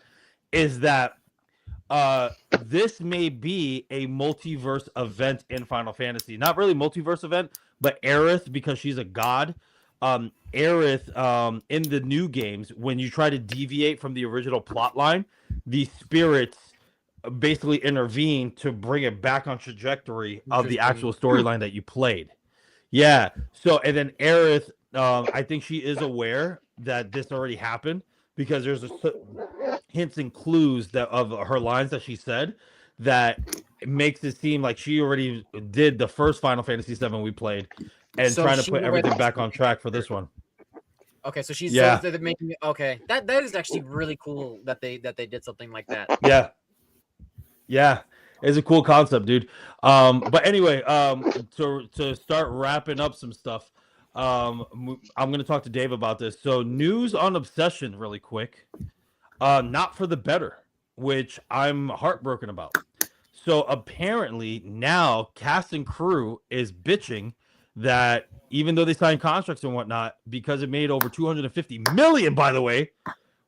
is that this may be a multiverse event in Final Fantasy. Not really multiverse event, but Aerith, because she's a god. Aerith, in the new games, when you try to deviate from the original plot line, the spirits basically intervene to bring it back on trajectory of the actual storyline that you played. Yeah. So, and then Aerith, I think she is aware that this already happened, because there's hints and clues that of her lines that she said that makes it seem like she already did the first Final Fantasy VII we played, and trying to put everything back on track for this one. Okay, so she's so they're making okay. That is actually really cool that they did something like that. Yeah, it's a cool concept, dude. But anyway, to start wrapping up some stuff. I'm going to talk to Dave about this. So news on Obsession really quick. Not for the better, which I'm heartbroken about. So apparently now cast and crew is bitching that even though they signed contracts and whatnot, because it made over 250 million, by the way,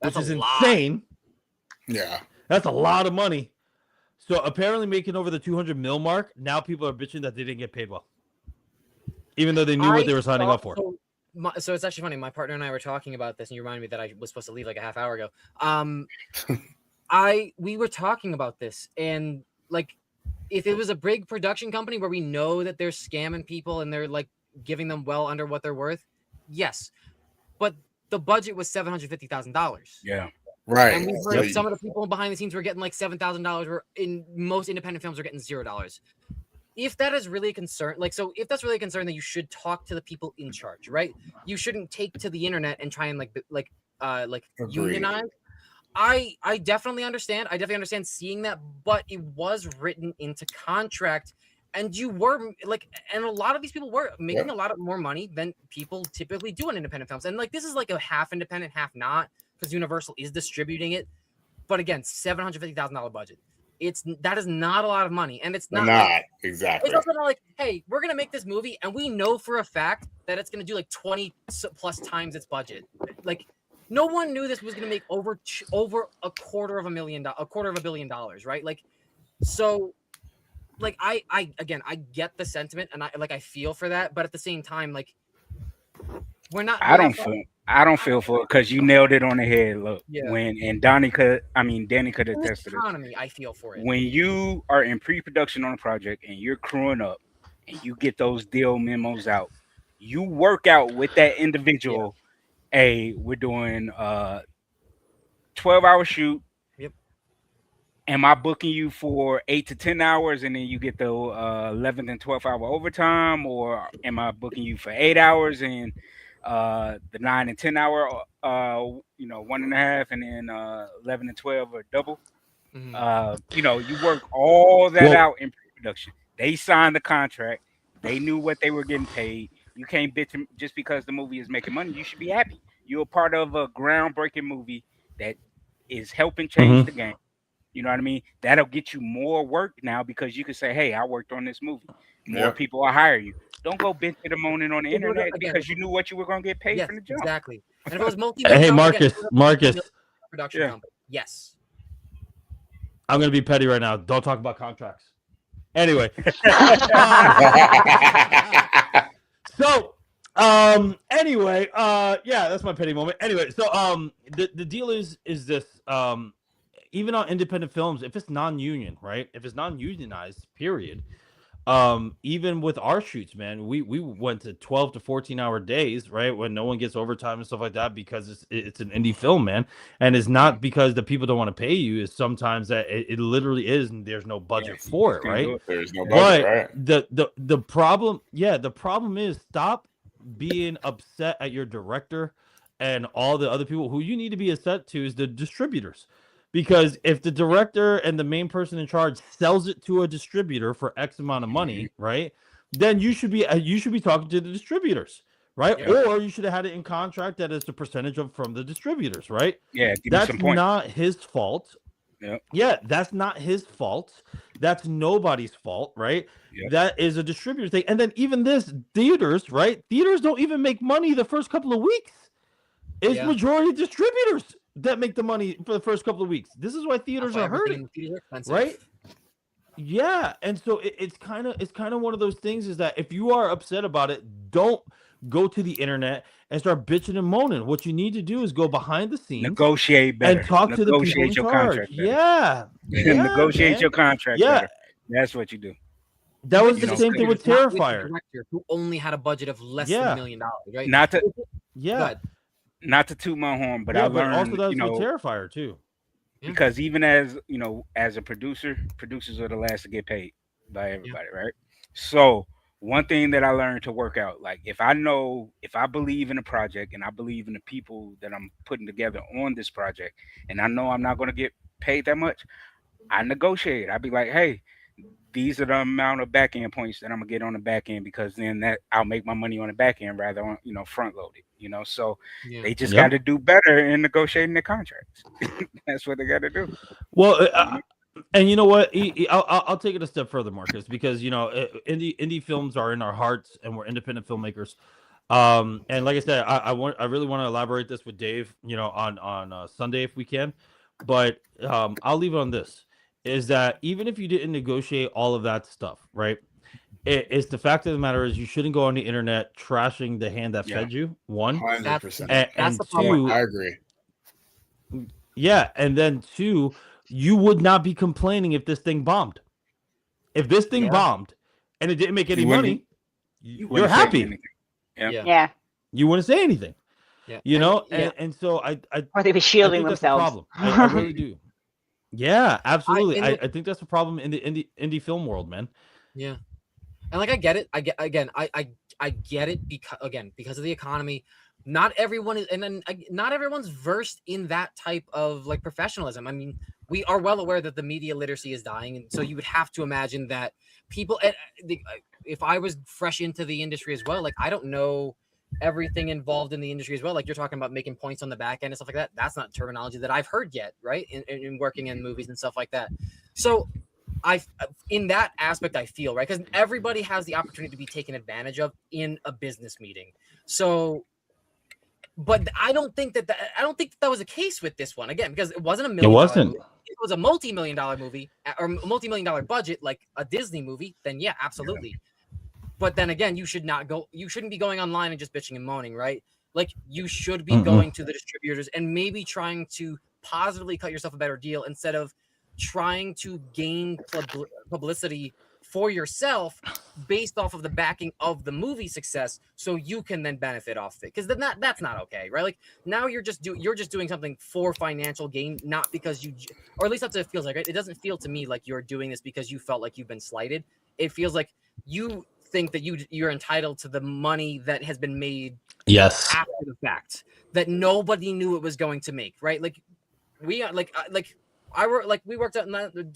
which is insane. Yeah. That's a lot of money. So apparently making over the 200 mil mark, now people are bitching that they didn't get paid well. Even though they knew what they were signing up for. So it's actually funny. My partner and I were talking about this, and you reminded me that I was supposed to leave like a half hour ago. We were talking about this, and like, if it was a big production company where we know that they're scamming people and they're like giving them well under what they're worth, yes. But the budget was $750,000. Yeah. Right. And we've heard some of the people behind the scenes were getting like $7,000, where in most independent films are getting $0. If that is really a concern, if that's really a concern, then you should talk to the people in charge, right? You shouldn't take to the internet and try and unionize. I definitely understand. I definitely understand seeing that, but it was written into contract, and you were and a lot of these people were making a lot more money than people typically do in independent films. And this is like a half independent, half not, because Universal is distributing it. But again, $750,000 budget. That is not a lot of money, and it's not exactly. It's also not like, hey, we're gonna make this movie, and we know for a fact that it's gonna do like 20 plus times its budget. Like, no one knew this was gonna make over $250 million, $250 million, right? Like, so, like, I get the sentiment, and I feel for that, but at the same time, like, we're not. I don't feel for it because you nailed it on the head. Look, Yeah. Danny could In this attest to this. economy, I feel for it. When you are in pre-production on a project and you're crewing up and you get those deal memos out, you work out with that individual. Hey, we're doing 12-hour shoot. Yep. Am I booking you for 8 to 10 hours and then you get the 11th and 12th hour overtime, or am I booking you for 8 hours and the 9 and 10 hour 1.5 and then 11 and 12 are double? You work all that out in pre-production. They signed the contract. They knew what they were getting paid. You can't bitch them just because the movie is making money. You should be happy. You're a part of a groundbreaking movie that is helping change the game. You know what I mean? That'll get you more work now because you can say, hey, I worked on this movie. More people will hire you. Don't go bitching and moaning on the internet because you knew what you were going to get paid from the jump. Exactly. And if it was Hey, Marcus. Production company. Yes. I'm going to be petty right now. Don't talk about contracts. Anyway. Anyway, that's my petty moment. Anyway, so the deal is this, even on independent films, if it's non-union, right? If it's non-unionized, period. Even with our shoots, man, we went to 12 to 14-hour days, right? When no one gets overtime and stuff like that, because it's an indie film, man. And it's not because the people don't want to pay you. It's sometimes that it literally is, and there's no budget for it, right? There's no budget, right? The problem is, stop being upset at your director and all the other people. Who you need to be upset to is the distributors. Because if the director and the main person in charge sells it to a distributor for X amount of money, right, then you should be talking to the distributors, right? Yeah. Or you should have had it in contract that it's a percentage from the distributors, right? Yeah, that's not his fault. Yeah, that's not his fault. That's nobody's fault, right? Yep. That is a distributor thing. And then even this, theaters, right? Theaters don't even make money the first couple of weeks. It's majority distributors that make the money for the first couple of weeks. This is why theaters are hurting, right? Yeah, and so it's kind of one of those things is that if you are upset about it, don't go to the internet and start bitching and moaning. What you need to do is go behind the scenes, negotiate better, and talk to the people in charge. Negotiate your contract. Better. That's what you do. That was the same thing with Terrifier, who only had a budget of less than $1 million, right? Not to toot my horn, but I learned, also that was with Terrifier too. Because even as as a producer, producers are the last to get paid by everybody, right? So one thing that I learned to work out, like if I believe in a project and I believe in the people that I'm putting together on this project, and I know I'm not going to get paid that much, I negotiate. I'd be like, hey, these are the amount of back end points that I'm gonna get on the back end, because then that I'll make my money on the back end rather than front loaded. So they just got to do better in negotiating their contracts. That's what they got to do. Well, and you know what? I'll take it a step further, Marcus, because indie films are in our hearts, and we're independent filmmakers. And like I said, I really want to elaborate this with Dave, on Sunday if we can. But I'll leave it on this. Is that even if you didn't negotiate all of that stuff, right? It's the fact of the matter is you shouldn't go on the internet trashing the hand that fed you. 100%. And the two, I agree. Yeah, and then two, you would not be complaining if this thing bombed. If this thing bombed and it didn't make any money, you're happy. Yeah. You wouldn't say anything. Yeah. And so I or they be shielding themselves. Problem. I really do. Yeah, absolutely. I think that's a problem in the indie film world, man. Yeah, and like I get it. I get it because of the economy. Not everyone is, and then not everyone's versed in that type of like professionalism. I mean, we are well aware that the media literacy is dying, and so you would have to imagine that people. If I was fresh into the industry as well, like I don't know everything involved in the industry as well. Like you're talking about making points on the back end and stuff like that. That's not terminology that I've heard yet, right? In working in movies and stuff like that. So in that aspect, I feel, right? Because everybody has the opportunity to be taken advantage of in a business meeting. So, but I don't think that was the case with this one, again, because it wasn't $1 million. It wasn't. Movie. It was a multi-million-dollar movie or multi-million-dollar budget, like a Disney movie. Then yeah, absolutely. Yeah. But then again, you shouldn't be going online and just bitching and moaning, right? Like, you should be going to the distributors and maybe trying to positively cut yourself a better deal instead of trying to gain publicity for yourself based off of the backing of the movie success, so you can then benefit off it. Because then that's not okay, right? Like, now you're just doing something for financial gain, not because you, or at least that's what it feels like, right? It doesn't feel to me like you're doing this because you felt like you've been slighted. It feels like you think that you're entitled to the money that has been made after the fact, that nobody knew it was going to make, right? Like, we we worked on,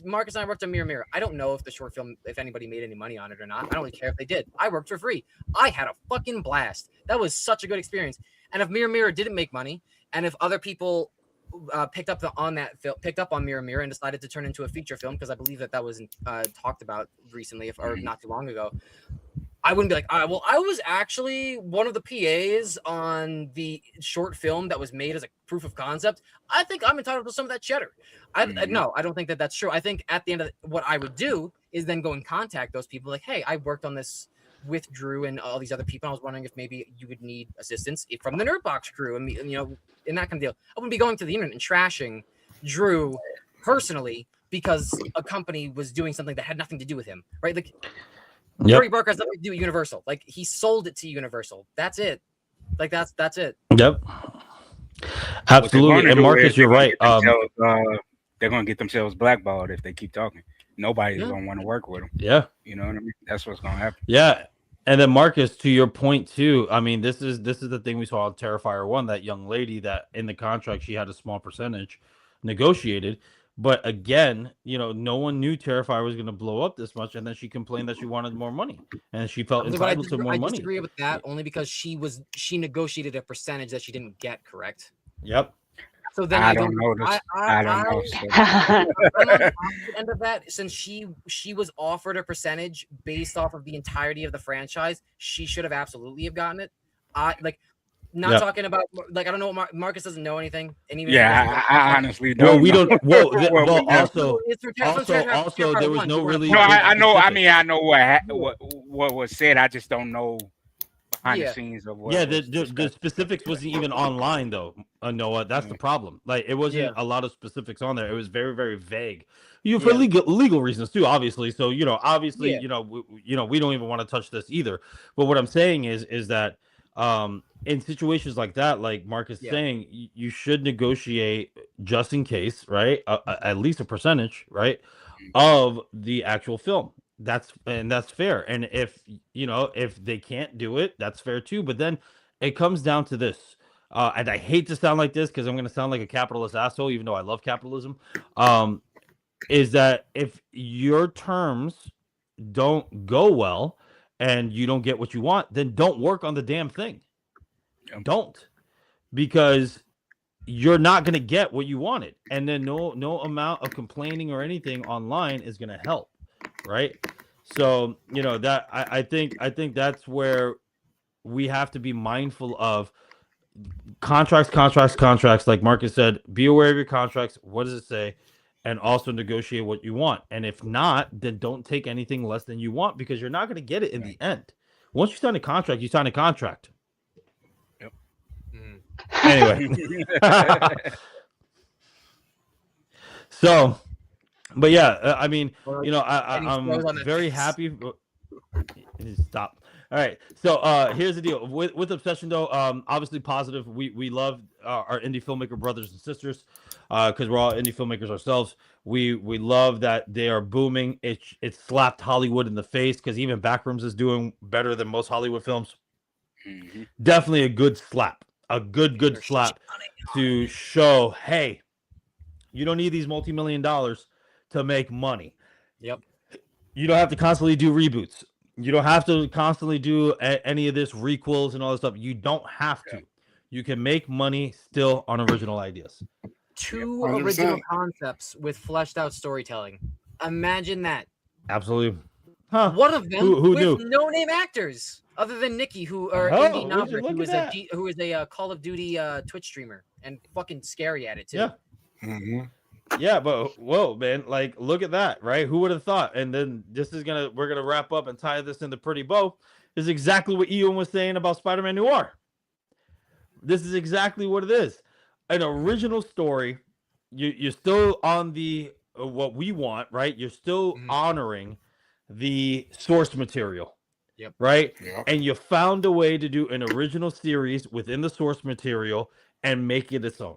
Marcus and I worked on Mirror Mirror. I don't know if the short film, if anybody made any money on it or not. I don't really care if they did. I worked for free. I had a fucking blast. That was such a good experience. And if Mirror Mirror didn't make money, and if other people picked up on Mirror Mirror and decided to turn into a feature film, because I believe that was talked about recently, or not too long ago, I wouldn't be like, I was actually one of the PAs on the short film that was made as a proof of concept. I think I'm entitled to some of that cheddar. No, I don't think that that's true. I think at the end of what I would do is then go and contact those people, like, hey, I worked on this with Drew and all these other people. I was wondering if maybe you would need assistance from the Nerdbox crew, and in that kind of deal. I wouldn't be going to the internet and trashing Drew personally because a company was doing something that had nothing to do with him, right? Like, Cory Barker has nothing to do with Universal. Like, he sold it to Universal. That's it. Like, that's it. Yep. Absolutely. And Marcus, you're right. They're going to get themselves blackballed if they keep talking. Nobody's going to want to work with them. Yeah. You know what I mean? That's what's going to happen. Yeah. And then Marcus, to your point too, I mean, this is the thing we saw on Terrifier 1, that young lady that in the contract, she had a small percentage negotiated. But again, no one knew Terrifier was going to blow up this much, and then she complained that she wanted more money, and she felt entitled to more money. I disagree with that only because she negotiated a percentage that she didn't get, correct? Yep. So then I don't know. I don't know. I'm on the opposite end of that. Since she was offered a percentage based off of the entirety of the franchise, she should have absolutely have gotten it. Talking about, like, I don't know what Marcus doesn't know anything, and even I honestly don't. Well, we don't. Also, there was no really. No, I know. I mean, I know what was said. I just don't know behind the scenes of what. Yeah, the specifics wasn't even online though. Noah, that's the problem. Like, it wasn't a lot of specifics on there. It was very, very vague. For legal reasons too, obviously. So we don't even want to touch this either. But what I'm saying is that. In situations like that, like Marcus is saying, you should negotiate just in case, right? At least a percentage, right, of the actual film. That's fair. And if they can't do it, that's fair too. But then it comes down to this, and I hate to sound like this because I'm going to sound like a capitalist asshole, even though I love capitalism. Is that if your terms don't go well and you don't get what you want, then don't work on the damn thing. Don't, because you're not going to get what you wanted, and then no amount of complaining or anything online is going to help, right? So that I think that's where we have to be mindful of contracts. Like Marcus said, be aware of your contracts. What does it say? And also negotiate what you want. And if not, then don't take anything less than you want, because you're not going to get it in the end. Once you sign a contract, you sign a contract. Yep. Anyway. So, but yeah, I mean, I'm very happy. Stop. All right. So here's the deal with Obsession, though. Obviously positive. We love our indie filmmaker brothers and sisters, because we're all indie filmmakers ourselves. We love that they are booming. It slapped Hollywood in the face, because even Backrooms is doing better than most Hollywood films. Mm-hmm. Definitely a good slap. A good slap to show, hey, you don't need these multi-million dollars to make money. Yep. You don't have to constantly do reboots. You don't have to constantly do any of this requels and all this stuff. You don't have to. You can make money still on original ideas. 2 original concepts with fleshed out storytelling. Imagine that. Absolutely. Huh. One of them who with knew? No-name actors, other than Nikki, Indy Knobber, who is a Call of Duty Twitch streamer and fucking scary at it too. Yeah. Mm-hmm. Yeah, but whoa, man! Like, look at that, right? Who would have thought? And then we're gonna wrap up and tie this in the pretty bow. Is exactly what Ewan was saying about Spider-Man Noir. This is exactly what it is. An original story. You're still on the what we want, right? You're still honoring the source material. Yep. Right? Yep. And you found a way to do an original series within the source material and make it its own.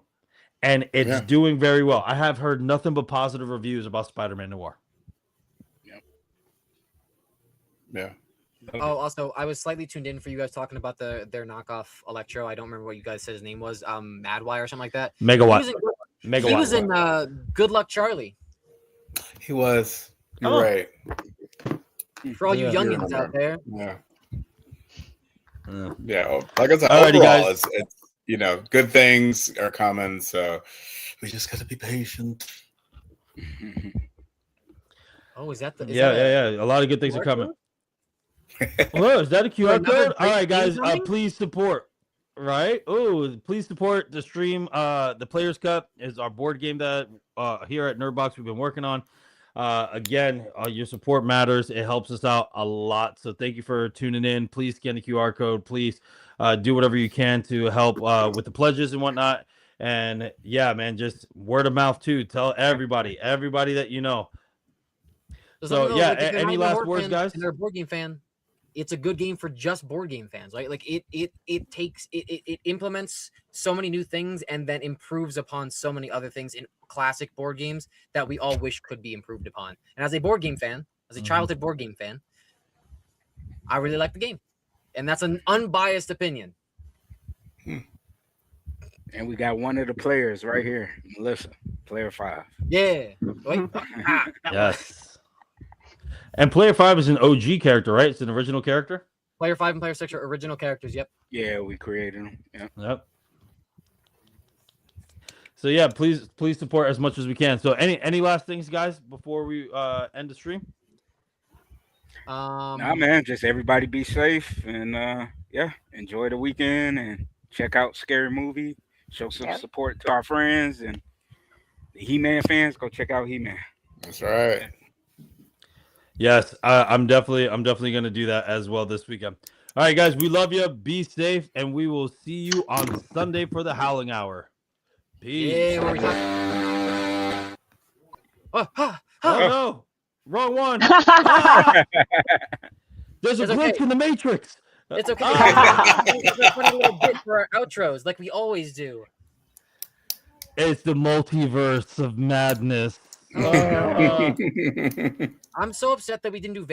And it's doing very well. I have heard nothing but positive reviews about Spider-Man Noir. Yeah. Oh, also, I was slightly tuned in for you guys talking about their knockoff Electro. I don't remember what you guys said his name was. Madwire or something like that. Megawatt. He was in Good Luck Charlie. He was. You're right. For all you youngins out there. Yeah. Yeah. Like I said, Alrighty, overall, guys. it's good things are coming. So we just got to be patient. Oh, is that the? Yeah. A lot of good things are coming. Oh, is that a QR code? All right, guys. Please support. Right? Oh, please support the stream. The Players Cup is our board game that here at Nerdbox we've been working on. Again, your support matters. It helps us out a lot. So thank you for tuning in. Please scan the QR code. Please do whatever you can to help with the pledges and whatnot. And yeah, man, just word of mouth too. Tell everybody that you know. So yeah, any last words, guys? And they're a board game fan. It's a good game for just board game fans, right? Like it implements so many new things and then improves upon so many other things in classic board games that we all wish could be improved upon. And as a board game fan, as a childhood board game fan, I really like the game, and that's an unbiased opinion. And we got one of the players right here, Melissa, player 5. Yeah. Wait. Yes. And Player 5 is an OG character, right? It's an original character. Player 5 and Player 6 are original characters. Yep. Yeah, we created them. Yep. So yeah, please support as much as we can. So any last things, guys, before we end the stream? Nah, man, just everybody be safe and enjoy the weekend and check out Scary Movie. Show some support to our friends and the He-Man fans. Go check out He-Man. That's right. Yes, I'm definitely going to do that as well this weekend. All right, guys, we love you. Be safe, and we will see you on Sunday for the Howling Hour. Peace. Yeah, oh no, wrong one. There's a glitch in the Matrix. It's okay. It's a funny little bit for our outros, like we always do. It's the multiverse of madness. I'm so upset that we didn't do